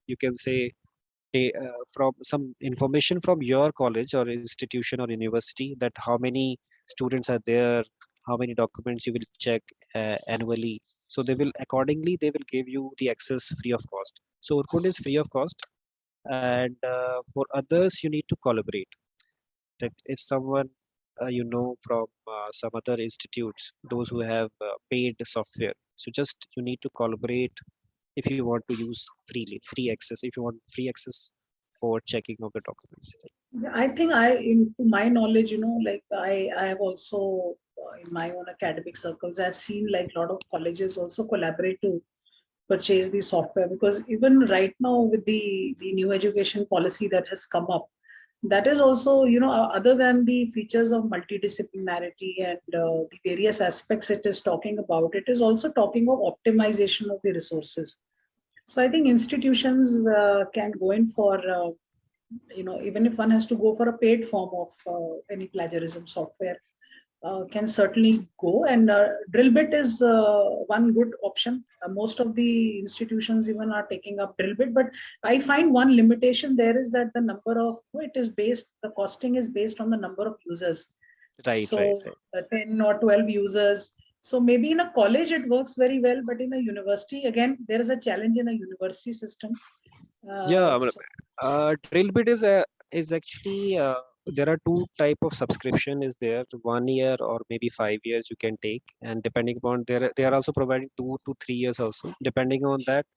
you can say from some information from your college or institution or university, that how many students are there, how many documents you will check annually. So they will accordingly, they will give you the access free of cost. So Orkut is free of cost, and for others you need to collaborate. That if someone from some other institutes, those who have paid software, so just you need to collaborate if you want to use free access, if you want free access for checking of the documents. I think to my knowledge, like I have also in my own academic circles, I've seen like a lot of colleges also collaborate to purchase the software, because even right now with the new education policy that has come up, that is also, other than the features of multidisciplinarity and the various aspects it is talking about, it is also talking of optimization of the resources. So I think institutions can go in for, even if one has to go for a paid form of any plagiarism software, can certainly go. And Drillbit is one good option. Most of the institutions even are taking up Drillbit, but I find one limitation there is that the costing is based on the number of users. Right. So 10 or 12 users. So maybe in a college it works very well, but in a university, again, there is a challenge in a university system. Yeah, So Drillbit is actually there are two type of subscription is there. 1 year or maybe 5 years you can take, and depending upon they are also providing 2 to 3 years also. Depending on that,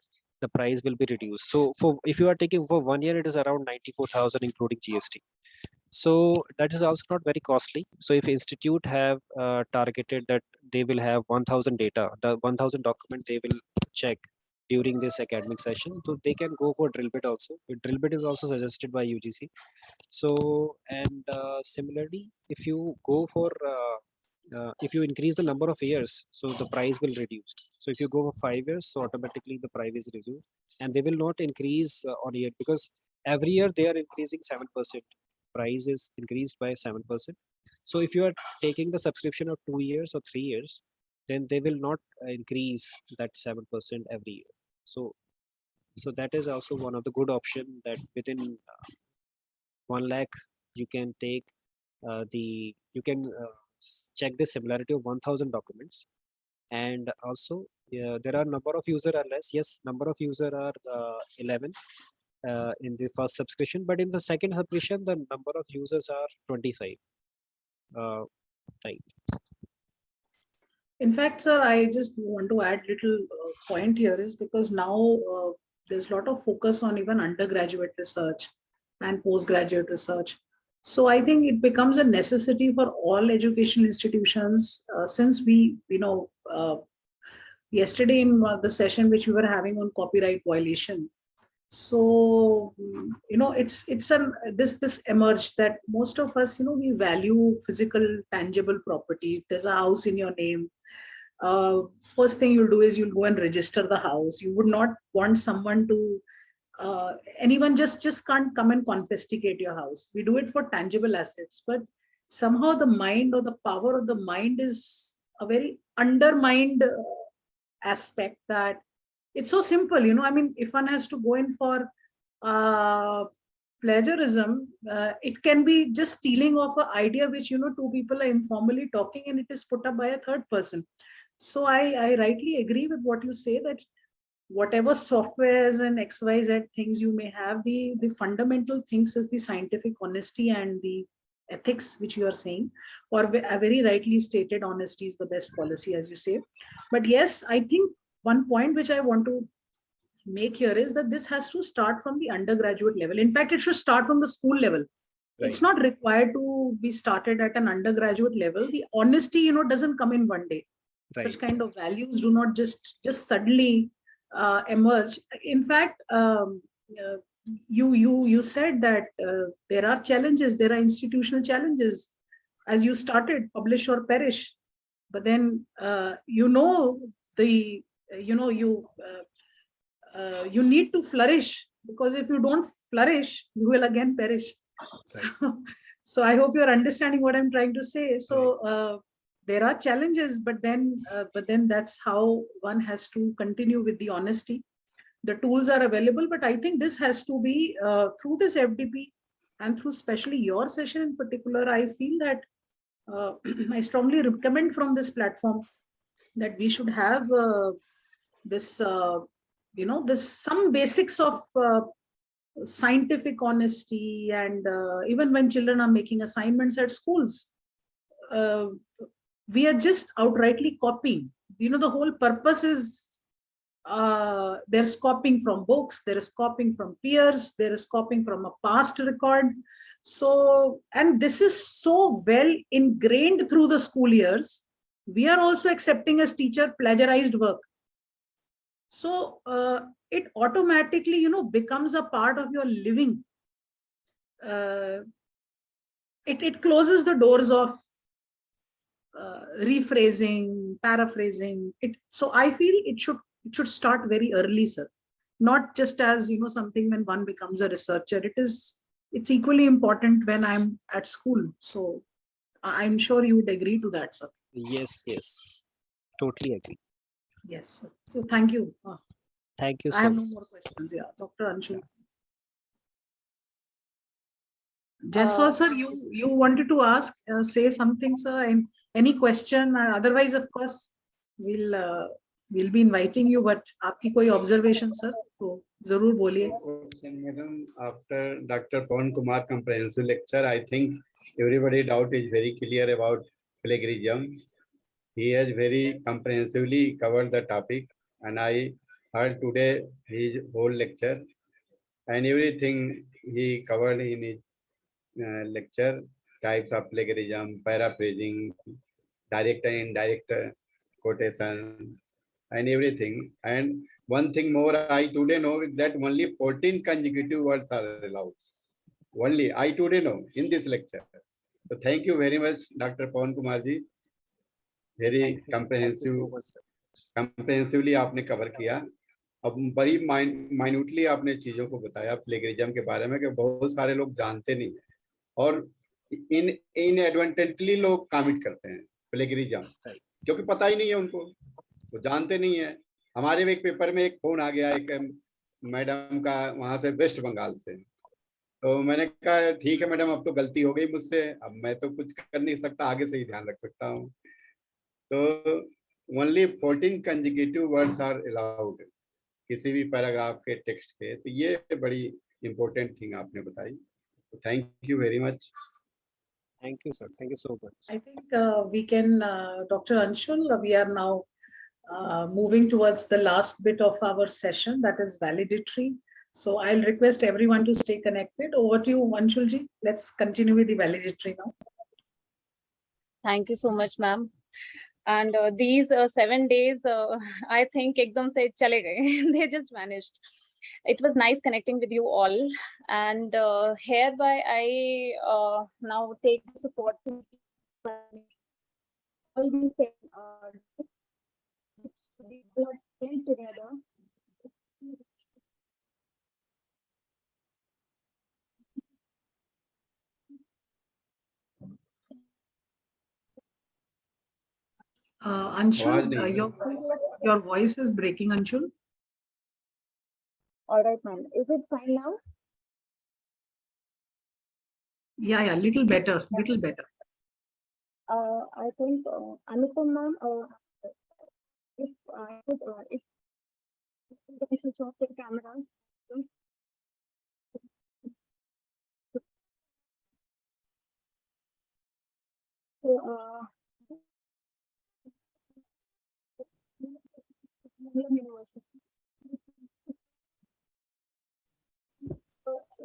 the price will be reduced. So for if you are taking for 1 year, it is around 94,000 including GST. So that is also not very costly. So if institute have targeted that they will have 1,000 data, the 1,000 document they will check during this academic session, so they can go for Drillbit also. Drillbit is also suggested by UGC. So and similarly, if you go for if you increase the number of years, so the price will reduce. So if you go for 5 years, so automatically the price is reduced, and they will not increase on year, because every year they are increasing 7%. Price is increased by 7%. So if you are taking the subscription of 2 years or 3 years, then they will not increase that 7% every year. So that is also one of the good option, that within 1 lakh you can take you can check the similarity of 1,000 documents. And also there are number of user are less. Yes, number of user are 11 in the first subscription, but in the second subscription the number of users are 25. Right. in fact, sir, I just want to add little point here is because now there's a lot of focus on even undergraduate research and postgraduate research. So I think it becomes a necessity for all educational institutions since yesterday in the session which we were having on copyright violation. So this emerged that most of us, we value physical tangible property. If there's a house in your name, first thing you'll do is you'll go and register the house. You would not want someone to anyone just can't come and confiscate your house. We do it for tangible assets, but somehow the mind or the power of the mind is a very undermined aspect, that it's so simple. I mean, if one has to go in for plagiarism, it can be just stealing of an idea which two people are informally talking, and it is put up by a third person. So I rightly agree with what you say, that whatever softwares and XYZ things you may have, the fundamental things is the scientific honesty and the ethics, which you are saying, or very rightly stated, honesty is the best policy, as you say. But yes, I think one point which I want to make here is that this has to start from the undergraduate level. In fact, it should start from the school level. Right. It's not required to be started at an undergraduate level. The honesty, doesn't come in one day. Right. Such kind of values do not just suddenly emerge. In fact, you said that there are challenges, there are institutional challenges. As you started, publish or perish. But then you need to flourish, because if you don't flourish, you will again perish. Right. So I hope you're understanding what I'm trying to say. So there are challenges, but then that's how one has to continue with the honesty. The tools are available, but I think this has to be through this FDP and through especially your session in particular. I feel that I strongly recommend from this platform that we should have this some basics of scientific honesty. And even when children are making assignments at schools, we are just outrightly copying. The whole purpose is there's copying from books, there is copying from peers, there is copying from a past record. So, and this is so well ingrained through the school years. We are also accepting as teacher plagiarized work. So it automatically, becomes a part of your living. it closes the doors of rephrasing, paraphrasing. So I feel it should start very early, sir. Not just as something when one becomes a researcher. It's equally important when I'm at school. So I'm sure you would agree to that, sir. Yes, totally agree. Yes, sir. So thank you. Thank you I so have much. no more questions. Yeah, Dr. Anshul. Jaiswal, sir, you wanted to ask, say something, sir, and any question? Otherwise, of course, we'll be inviting you. But आपकी कोई observation, sir, तो जरूर बोलिए. Madam, after Dr. Pawan Kumar comprehensive lecture, I think everybody doubt is very clear about plagiarism. He has very comprehensively covered the topic, and I heard today his whole lecture, and everything he covered in his lecture: types of plagiarism, paraphrasing, direct and indirect quotation, and everything. And one thing more, I today know that only 14 consecutive words are allowed. Only I today know in this lecture. So thank you very much, Dr. Pawan Kumar ji. Very Thank you so much, sir. comprehensively आपने cover किया. अब बड़ी minutely आपने चीजों को बताया plagiarism के बारे में कि बहुत सारे लोग जानते नहीं है और इनएडवांटेजली लोग कमिट करते हैं प्लेगरिज्म क्योंकि पता ही नहीं है उनको, वो जानते नहीं है. हमारे एक पेपर में एक फोन आ गया एक मैडम का वहां से वेस्ट बंगाल से, तो मैंने कहा ठीक है मैडम, अब तो गलती हो गई मुझसे, अब मैं तो कुछ कर नहीं सकता, आगे से ही ध्यान रख सकता हूँ. तो only 14 consecutive words are allowed किसी भी पैराग्राफ के टेक्स्ट के. तो ये बड़ी इंपॉर्टेंट थिंग आपने बताई. Thank you very much. Thank you, sir. Thank you so much. I think we can, Dr. Anshul, we are now moving towards the last bit of our session, that is valedictory. So I'll request everyone to stay connected. Over to you, Anshul ji. Let's continue with the valedictory now. Thank you so much, ma'am. And these 7 days, I think ekdam se chale gaye. They just vanished. It was nice connecting with you all. And hereby, I now take this opportunity all these we have spent together. Anshul, आवाज नहीं. your voice is breaking, Anshul. All right, ma'am. Is it fine now? Yeah, little better, little better. I think Anupam ma'am, if I could, if we should swap the cameras. So, University.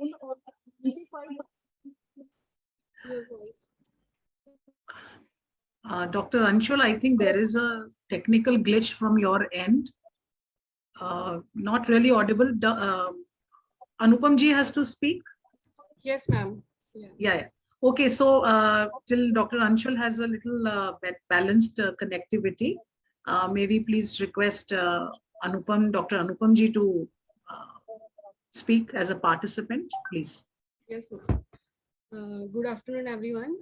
In 25 your voice. Dr. Anshul, I think there is a technical glitch from your end. Not really audible. Anupam ji has to speak. Yes, ma'am. Yeah. Okay, so till Dr. Anshul has a little balanced connectivity, maybe please request Dr. Anupam ji to speak as a participant, please. Yes, ma'am. Good afternoon, everyone.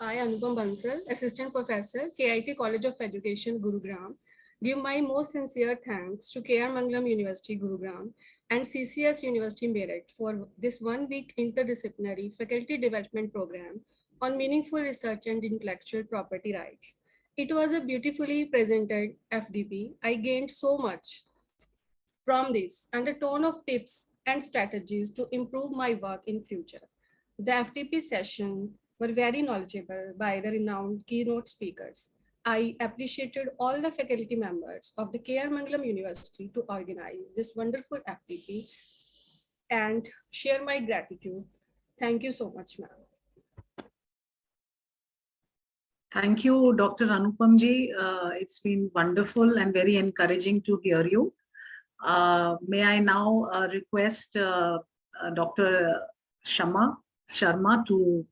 I, Anupam Bansal, Assistant Professor, KIT College of Education, Gurugram, give my most sincere thanks to K.R Mangalam University, Gurugram, and CCS University, Meerut for this 1-week interdisciplinary faculty development program on meaningful research and intellectual property rights. It was a beautifully presented FDP. I gained so much from this and a ton of tips and strategies to improve my work in future. The FDP session were very knowledgeable by the renowned keynote speakers. I appreciated all the faculty members of the K.R Mangalam University to organize this wonderful FDP and share my gratitude. Thank you so much, ma'am. Thank you, Dr. Anupam ji. It's been wonderful and very encouraging to hear you. May I now request Dr. Sharma to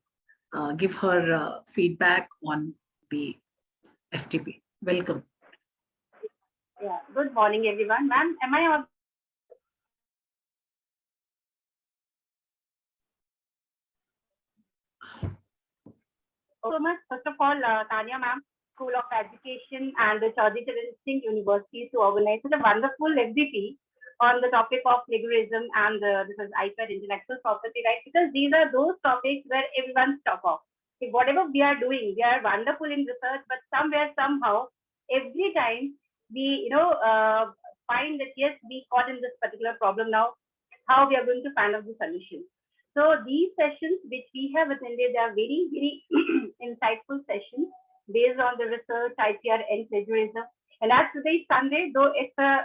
give her feedback on the FTP. Welcome. Yeah, good morning, everyone. Ma'am, am I on? So much. First of all, Tanya, ma'am, School of Education and the Chaudhary Charan Singh University to organize such a wonderful FDP on the topic of plagiarism and this is iPad intellectual property rights, because these are those topics where everyone's top off. If whatever we are doing, we are wonderful in research, but somewhere, somehow, every time we, find that yes, we caught in this particular problem now, how we are going to find out the solution. So these sessions which we have attended are very, very insightful sessions based on the research, IPR, and plagiarism. And as today is Sunday, though it's a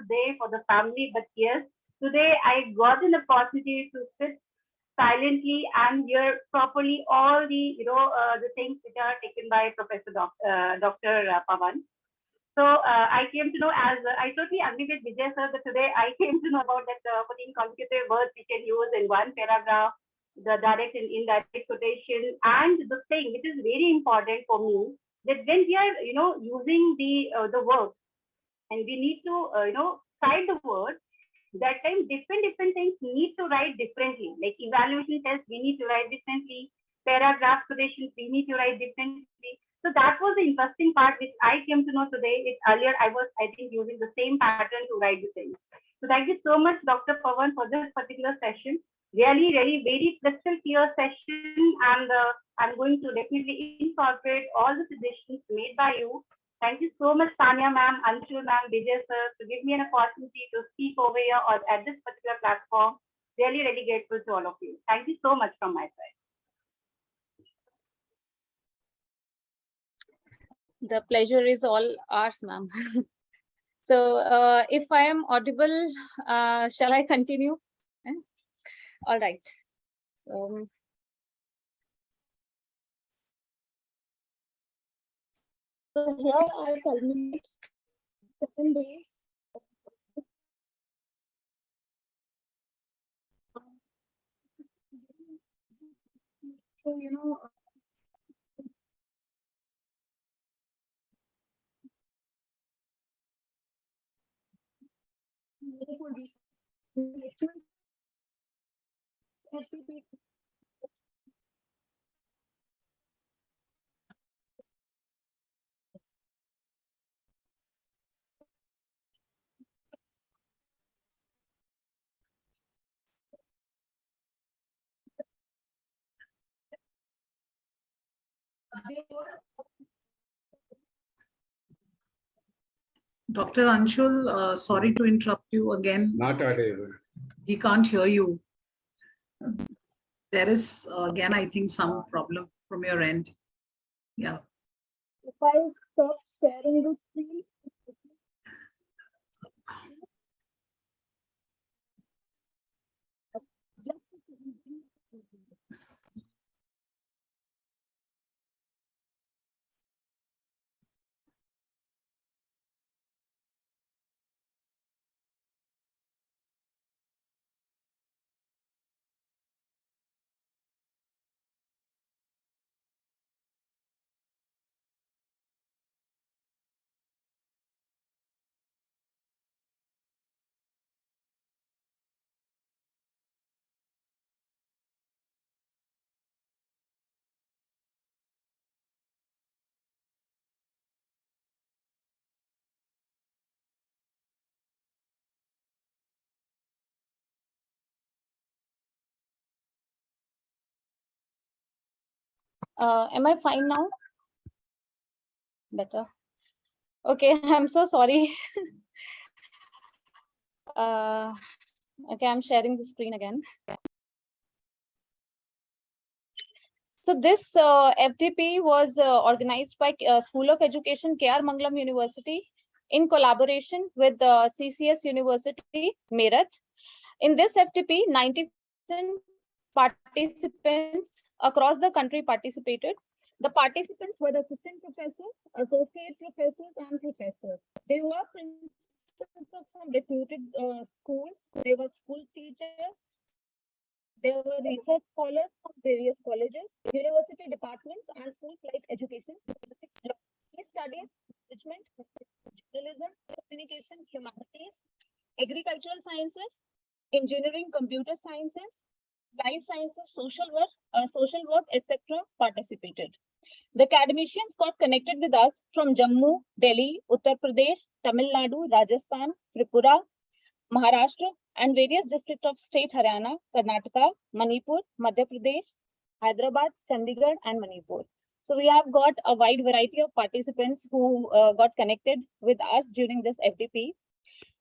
day for the family, but yes, today I got an opportunity to sit silently and hear properly all the things which are taken by Dr. Pawan. So I came to know, as I totally agree with Vijay sir, that today I came to know about that 14 consecutive words we can use in one paragraph, the direct and indirect quotation, and the thing which is very important for me, that when we are using the word and we need to cite the word, that time different things need to write differently. Like evaluation tests, we need to write differently. Paragraph quotations, we need to write differently. So that was the interesting part which I came to know today. Earlier I was, I think, using the same pattern to write the things. So thank you so much, Dr. Pawan, for this particular session. Really, really very crystal clear session, and I'm going to definitely incorporate all the suggestions made by you. Thank you so much, Tanya ma'am, Anshul ma'am, Vijay sir, to give me an opportunity to speak over here or at this particular platform. Really, really grateful to all of you. Thank you so much from my side. The pleasure is all ours, ma'am. So if I am audible, shall I continue? All right. So here I culminate 7 days. So, Dr. Anshul, sorry to interrupt you again. Not audible. He can't hear you. There is, again, I think, some problem from your end. Yeah. If I stop sharing the screen, am I fine now? Better. Okay, I'm so sorry. Okay, I'm sharing the screen again. So this FDP was organized by School of Education, K.R Mangalam University, in collaboration with CCS University, Meerut. In this FDP, 90% participants across the country participated. The participants were the assistant professors, associate professors, and professors. They were principals of some reputed schools. They were school teachers. They were education. He studies management, journalism, communication, humanities, agricultural sciences, engineering, computer sciences, life sciences, social work, etc. participated. The academicians got connected with us from Jammu, Delhi, Uttar Pradesh, Tamil Nadu, Rajasthan, Tripura, Maharashtra, and various districts of state Haryana, Karnataka, Manipur, Madhya Pradesh, Hyderabad, Chandigarh, and Manipur. So we have got a wide variety of participants who got connected with us during this FDP.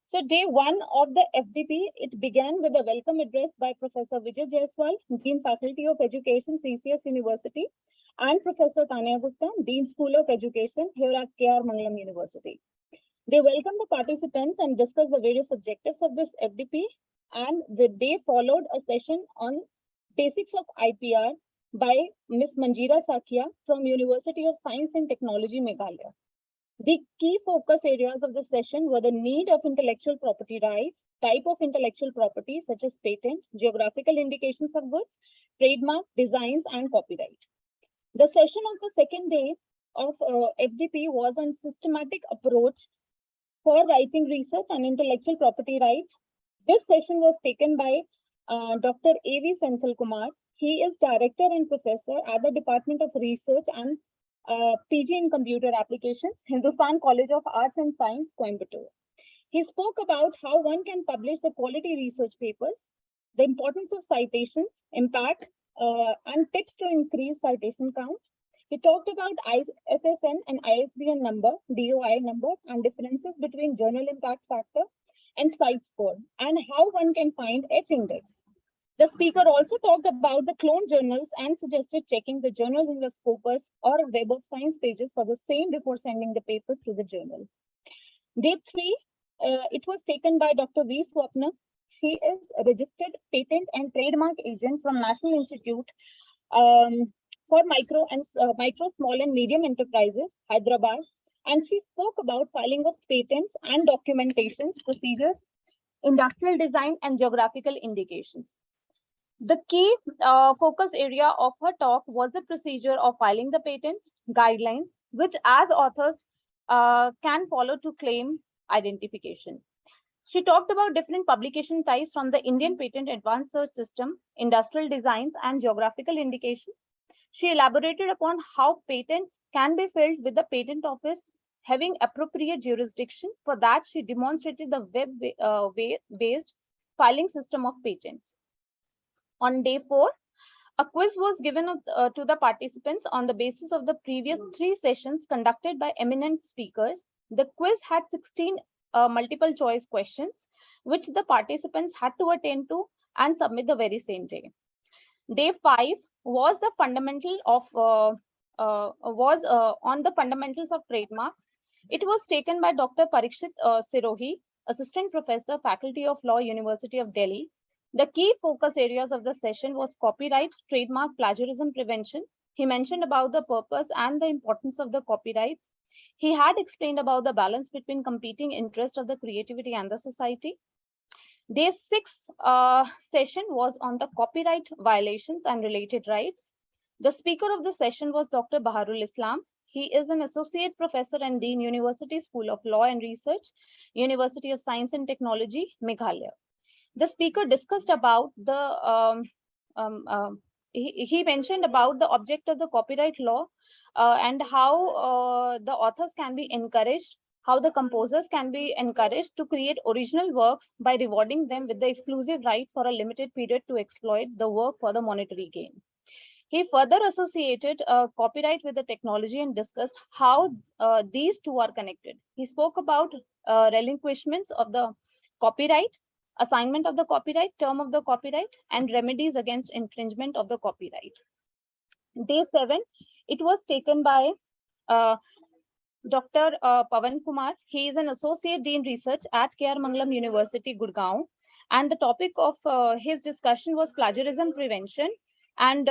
So day one of the FDP, it began with a welcome address by Professor Vijay Jaiswal, Dean Faculty of Education, CCS University, and Professor Tanya Gupta, Dean School of Education here at K.R Mangalam University. They welcomed the participants and discussed the various objectives of this FDP, and they followed a session on basics of IPR by Ms. Manjeera Sakia from University of Science and Technology, Meghalaya. The key focus areas of the session were the need of intellectual property rights, type of intellectual property such as patent, geographical indications of goods, trademark, designs, and copyright. The session of the second day of FDP was on systematic approach for writing research and intellectual property rights. This session was taken by Dr. A.V. Senthil Kumar. He is director and professor at the Department of Research and PG in Computer Applications, Hindustan College of Arts and Science, Coimbatore. He spoke about how one can publish the quality research papers, the importance of citations, impact, and tips to increase citation count. He talked about ISSN and ISBN number, DOI number, and differences between journal impact factor and site score, and how one can find H index. The speaker also talked about the clone journals and suggested checking the journals in the Scopus or Web of Science pages for the same before sending the papers to the journal. Day 3, it was taken by Dr. V. Swapna. She is a registered patent and trademark agent from National Institute for micro, small and medium enterprises, Hyderabad. And she spoke about filing of patents and documentations, procedures, industrial design, and geographical indications. The key focus area of her talk was the procedure of filing the patents, guidelines, which as authors can follow to claim identification. She talked about different publication types from the Indian Patent Advanced Search System, industrial designs, and geographical indications. She elaborated upon how patents can be filed with the Patent Office having appropriate jurisdiction. For that, she demonstrated the web-based filing system of patents. On day 4, a quiz was given to the participants on the basis of the previous 3 sessions conducted by eminent speakers. The quiz had 16 multiple choice questions, which the participants had to attend to and submit the very same day. Day 5 was the fundamental of on the fundamentals of trademark. It was taken by Dr. Parikshit Sirohi, Assistant Professor, Faculty of Law, University of Delhi. The key focus areas of the session was copyright, trademark, plagiarism prevention. He mentioned about the purpose and the importance of the copyrights. He had explained about the balance between competing interests of the creativity and the society. Day 6 session was on the copyright violations and related rights. The speaker of the session was Dr. Baharul Islam. He is an associate professor and dean, University School of Law and Research, University of Science and Technology, Meghalaya. The speaker discussed about the he mentioned about the object of the copyright law and how the authors can be encouraged, how the composers can be encouraged to create original works by rewarding them with the exclusive right for a limited period to exploit the work for the monetary gain. He further associated copyright with the technology and discussed how these two are connected. He spoke about relinquishments of the copyright, assignment of the copyright, term of the copyright, and remedies against infringement of the copyright. Day 7, it was taken by Dr. Pawan Kumar. He is an Associate Dean Research at K.R Mangalam University, Gurugram. And the topic of his discussion was plagiarism prevention. And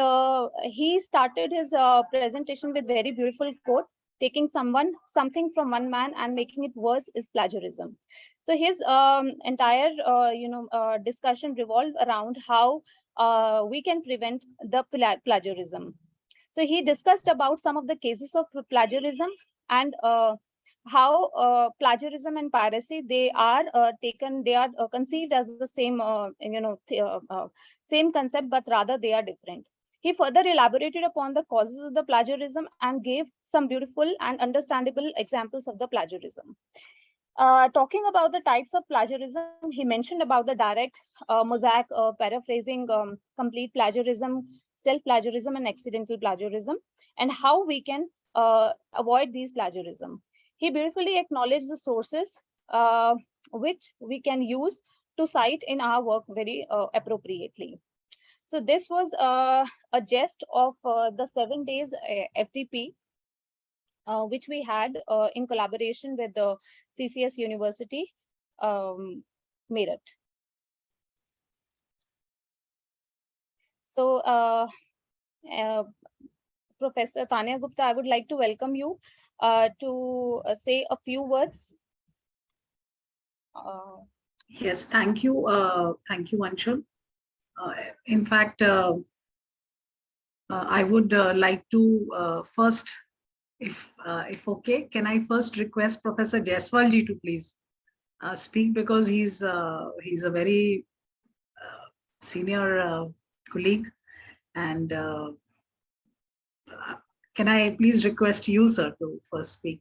he started his presentation with very beautiful quote, taking something from one man and making it worse is plagiarism. So his entire discussion revolved around how we can prevent the plagiarism. So he discussed about some of the cases of plagiarism and how plagiarism and piracy, they are conceived as the same same concept, but rather they are different. He further elaborated upon the causes of the plagiarism and gave some beautiful and understandable examples of the plagiarism. Talking about the types of plagiarism, he mentioned about the direct, mosaic, paraphrasing, complete plagiarism, self-plagiarism, and accidental plagiarism, and how we can avoid these plagiarism. He beautifully acknowledged the sources which we can use to cite in our work very appropriately. So this was a gist of the 7 days FTP, which we had in collaboration with the CCS University, Meerut. So, Professor Tanya Gupta, I would like to welcome you to say a few words. Yes, thank you. Thank you, Anshul. In fact, I would like to first, if okay, can I first request Professor Jaiswal ji to please speak, because he's a very senior colleague, and can I please request you, sir, to first speak?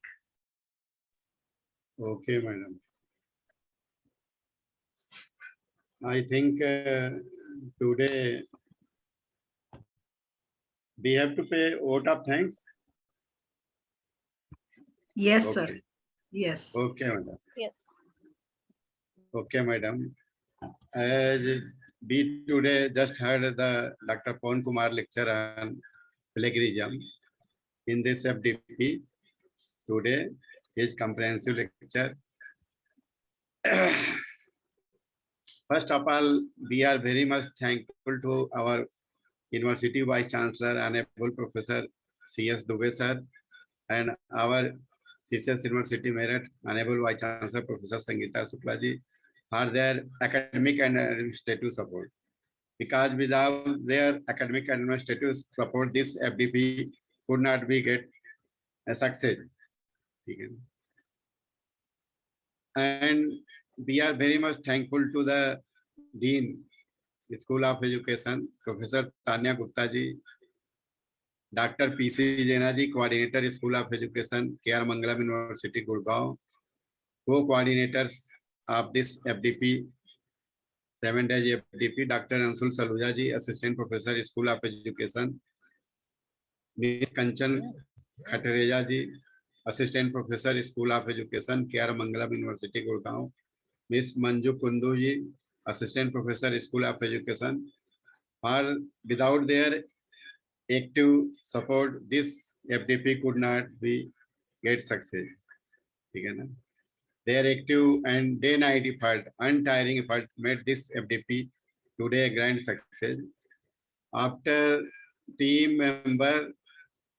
Okay, madam. I think today we have to pay vote of thanks. Yes, Okay. sir. Yes. Okay, madam. Yes. Okay, madam. As we today just heard the Dr. Pawan Kumar lecture on plagiarism in this FDP. Today, his comprehensive lecture. First of all, we are very much thankful to our University Vice Chancellor, Honorable Professor C.S. Dubey sir, and our CCS University Meerut, Honorable Vice Chancellor Professor Sangeeta Shukla ji, for their academic and administrative support. Because without their academic and administrative support, this FDP could not be get a success. And we are very much thankful to the Dean, School of Education, Professor Tanya Gupta ji, Dr. P.C. Jaina ji, Coordinator, School of Education, K.R Mangalam University, Gurugram, co-coordinators of this FDP, 7 days FDP, Dr. Anshul Saluja ji, Assistant Professor, School of Education, Ms. Kanchan Khatreja ji, Assistant Professor, School of Education, K.R Mangalam University, Gurugram, Ms. Manju Kundu ji, Assistant Professor, School of Education. For without their active support, this FDP could not be get success. Their active and day-night effort, untiring effort made this FDP today a grand success. After team member,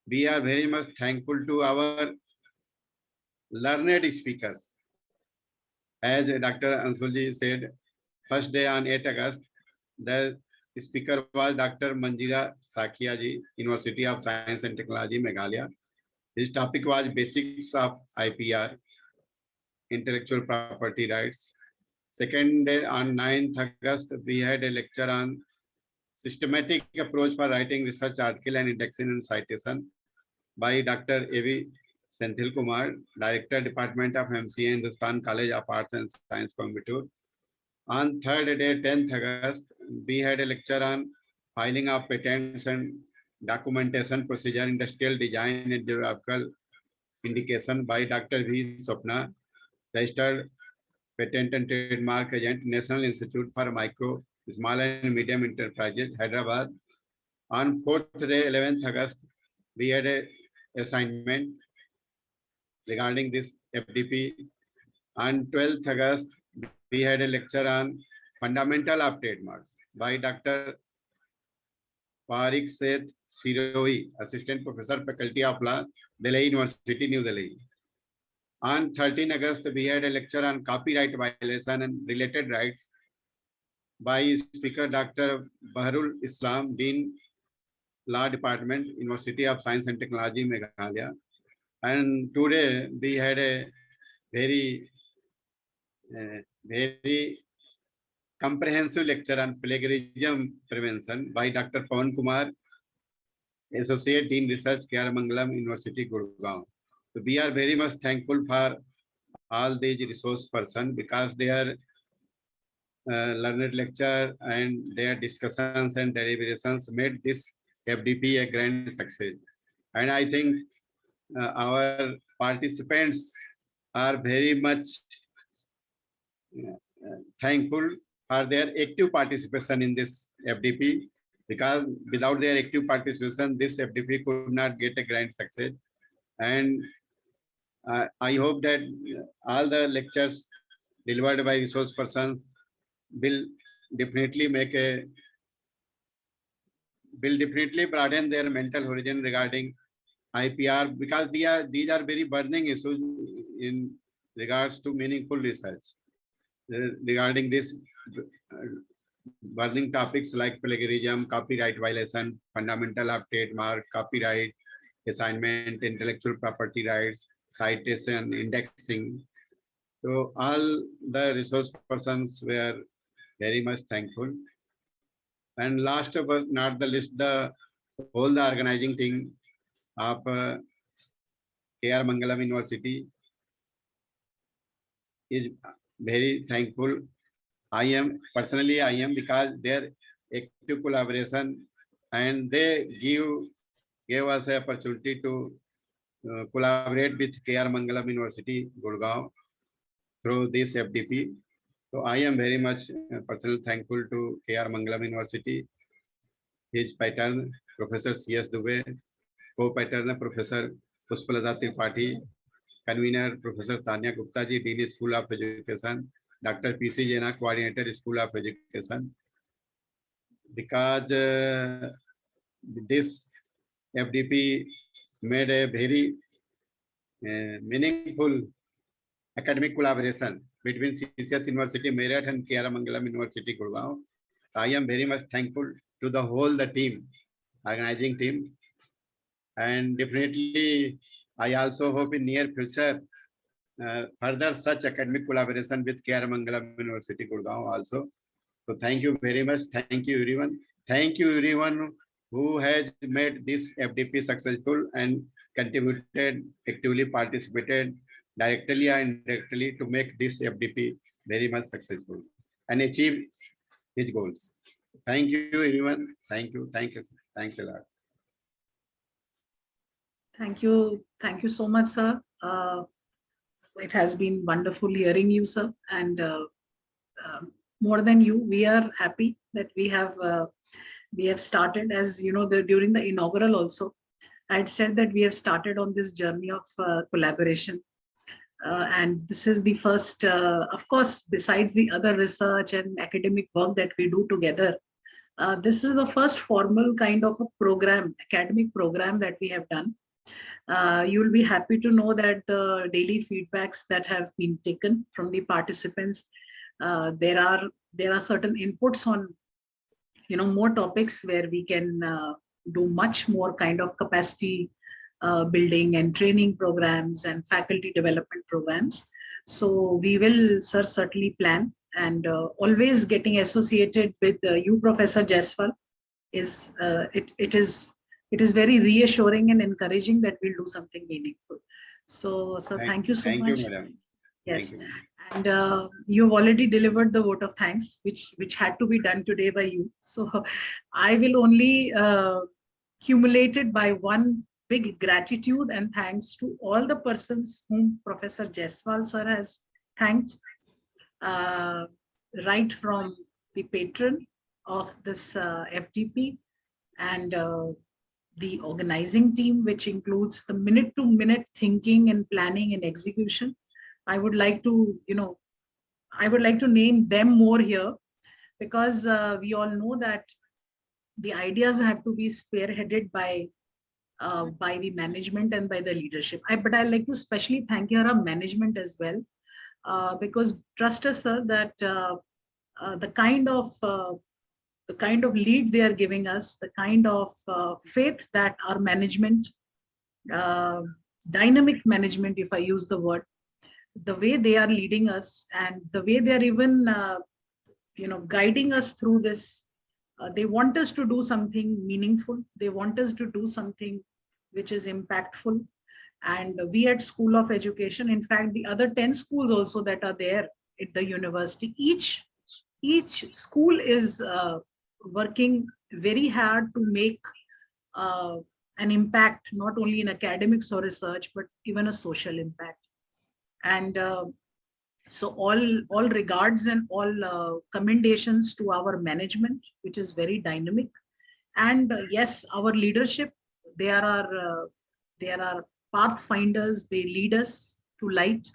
we are very much thankful to our learned speakers. As Dr. Ansulji said, first day on 8 August, the speaker was Dr. Manjira Sakia ji, University of Science and Technology, Meghalaya. His topic was basics of IPR, intellectual property rights. Second day on 9th August, we had a lecture on systematic approach for writing research article and indexing and citation by Dr. A.V. Senthil Kumar, Director, Department of MCA, Hindustan College of Arts and Science, Coimbatore. On third day, 10th August, we had a lecture on filing of patents and documentation procedure, industrial design and geographical indication by Dr. V. Swapna, Registered Patent and Trademark Agent, National Institute for Micro, Small and Medium Enterprises, Hyderabad. On fourth day, 11th August, we had an assignment regarding this FDP. On 12th August, we had a lecture on Fundamental of Trademarks by Dr. Parik Seth Siroi, Assistant Professor, Faculty of Law, Delhi University, New Delhi. On 13 August, we had a lecture on copyright violation and related rights by speaker Dr. Baharul Islam, Dean, Law Department, University of Science and Technology, Meghalaya. And today we had a very comprehensive lecture on plagiarism prevention by Dr. Pawan Kumar, Associate Dean Research, K.R Mangalam University, Gurugram. So we are very much thankful for all these resource persons because they are learned lecture and their discussions and deliberations made this FDP a grand success. And I think our participants are very much thankful for their active participation in this FDP, because without their active participation, this FDP could not get a grand success. And I hope that all the lectures delivered by resource persons will definitely broaden their mental horizon regarding IPR, because these are very burning issues in regards to meaningful research regarding this burning topics like plagiarism, copyright violation, fundamental of trademark, copyright, assignment, intellectual property rights, citation, indexing. So all the resource persons were very much thankful. And last but not the least, the whole the organizing team of K.R Mangalam University is very thankful. I am because their active collaboration, and they gave us an opportunity to collaborate with K.R Mangalam University, Gurugram, through this FDP. So I am very much personally thankful to K.R Mangalam University, his patron, Professor C.S. Dubey, co-patron, Professor Pushpalata Tripathi, convener, Professor Tanya Gupta ji, Dean School of Education, Dr. P.C. Jaina, Coordinator, School of Education. Because this FDP made a very meaningful academic collaboration between CCS University, Meerut and K.R Mangalam University, Gurugram. I am very much thankful to the whole team, organizing team. And definitely, I also hope in near future, further such academic collaboration with K.R Mangalam University, Gurugram also. So thank you very much. Thank you, everyone. Thank you, everyone who has made this FDP successful and contributed, actively participated, directly or indirectly, to make this FDP very much successful and achieve its goals. Thank you, everyone. Thank you. Thank you. Thanks a lot. Thank you. Thank you so much, sir. It has been wonderful hearing you, sir. And more than you, we are happy that we have started, as you know, during the inaugural also, I had said that we have started on this journey of collaboration. And this is the first, of course, besides the other research and academic work that we do together, this is the first formal kind of a program, academic program that we have done. You'll be happy to know that the daily feedbacks that have been taken from the participants, there are certain inputs on, more topics where we can do much more kind of capacity building and training programs and faculty development programs. So we will, sir, certainly plan, and always getting associated with you, Professor Jaiswal, is it is very reassuring and encouraging that we'll do something meaningful. So thank you so much. Thank you, madam. Yes. And you've already delivered the vote of thanks, which had to be done today by you. So I will only accumulate it by one big gratitude and thanks to all the persons whom Professor Jaiswal sir has thanked, right from the patron of this FDP and the organizing team, which includes the minute-to-minute thinking and planning and execution. I would like to, name them more here, because we all know that the ideas have to be spearheaded by the management and by the leadership. But I'd like to especially thank your management as well, because trust us, sir, that the kind of the kind of lead they are giving us, the kind of faith that our management, dynamic management, if I use the word, the way they are leading us and the way they are even, guiding us through this. They want us to do something meaningful. They want us to do something which is impactful. And we at School of Education, in fact, the other 10 schools also that are there at the university, each school is working very hard to make an impact, not only in academics or research, but even a social impact. And so all regards and all commendations to our management, which is very dynamic. And yes, our leadership, they are our pathfinders. They lead us to light,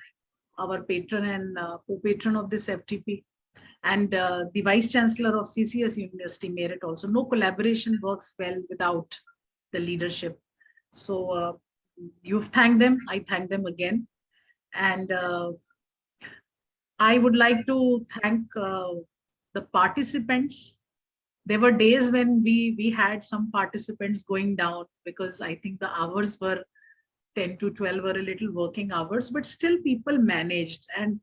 our patron and co-patron of this FTP. And the Vice Chancellor of CCS University, Meerut also. No collaboration works well without the leadership. So you've thanked them, I thank them again. And I would like to thank the participants. There were days when we had some participants going down because I think the hours were 10 to 12 were a little working hours, but still people managed. And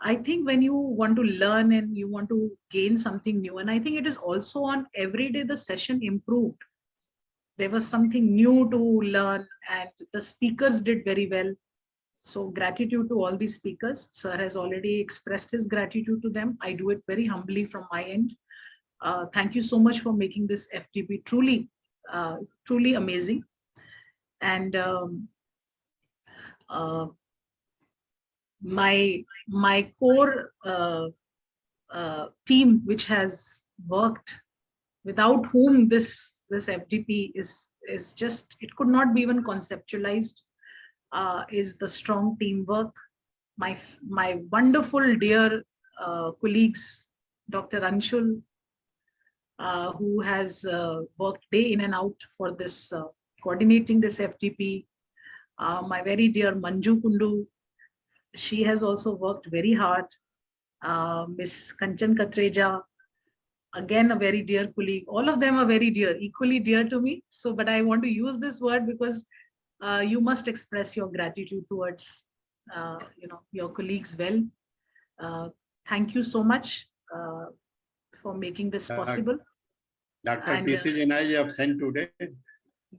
I think when you want to learn and you want to gain something new, and I think it is also on every day the session improved. There was something new to learn and the speakers did very well. So gratitude to all these speakers. Sir has already expressed his gratitude to them. I do it very humbly from my end. Thank you so much for making this FTP truly, truly amazing. And my core team, which has worked, without whom this FTP is just, it could not be even conceptualized, is the strong teamwork. My wonderful dear colleagues, Dr. Anshul, who has worked day in and out for this, coordinating this FTP. My very dear Manju Kundu, she has also worked very hard. Miss Kanchan Katreja, again a very dear colleague. All of them are very dear, equally dear to me. So, but I want to use this word because you must express your gratitude towards your colleagues well. Thank you so much for making this possible. Dr. P.C. Jinai absent today.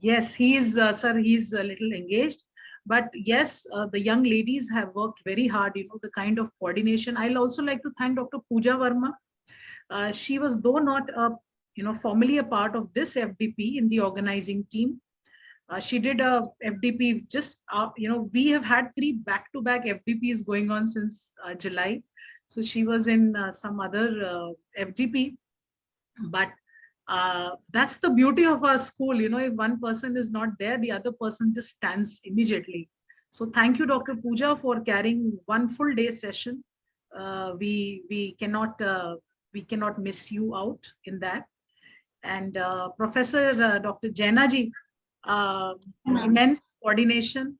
Yes, he is, sir, he's a little engaged. But yes, the young ladies have worked very hard, the kind of coordination. I'll also like to thank Dr. Pooja Verma. She was, though not formally a part of this FDP in the organizing team. She did a FDP just, we have had 3 back-to-back FDPs going on since July. So she was in some other FDP. But that's the beauty of our school. If one person is not there, the other person just stands immediately. So thank you, Dr. Pooja, for carrying one full day session. We cannot miss you out in that. And Professor Dr. Jaina ji, immense coordination,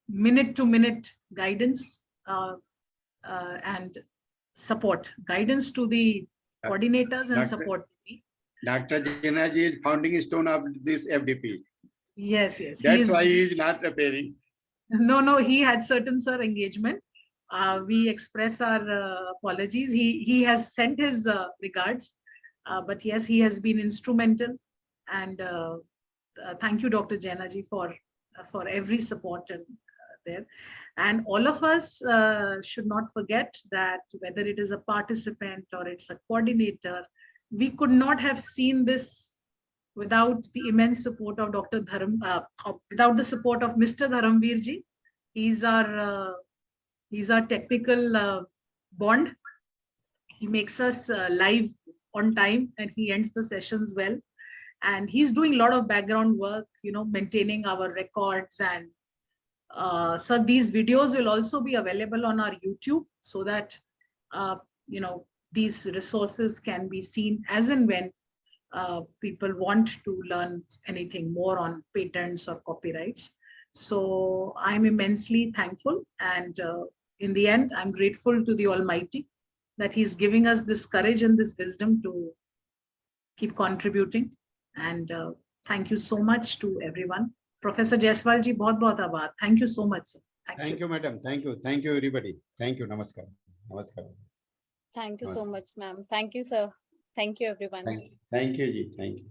minute-to-minute guidance and support, guidance to the coordinators and support. Dr. Jaina ji is founding stone of this FDP. Yes, yes. That's why he is not preparing. No, he had certain, sir, engagement. We express our apologies. He has sent his regards, but yes, he has been instrumental. And thank you, Dr. Jaina ji, for every support and there. And all of us should not forget that whether it is a participant or it's a coordinator, we could not have seen this without the immense support of Dr. Dharam, without the support of Mr. Dharamveer ji. He's our technical bond. He makes us live on time and he ends the sessions well. And he's doing a lot of background work, maintaining our records. And so these videos will also be available on our YouTube so that, these resources can be seen as and when people want to learn anything more on patents or copyrights. So I'm immensely thankful. And in the end, I'm grateful to the Almighty that he's giving us this courage and this wisdom to keep contributing. And thank you so much to everyone. Professor Jaiswal ji, बहुत बहुत आभार. Thank you so much, sir. Thank you, madam. Thank you. Thank you, everybody. Thank you. Namaskar. Namaskar. Thank you so Namaskar. much, ma'am. Thank you, sir. Thank you, everyone. Thank you, ji. Thank you.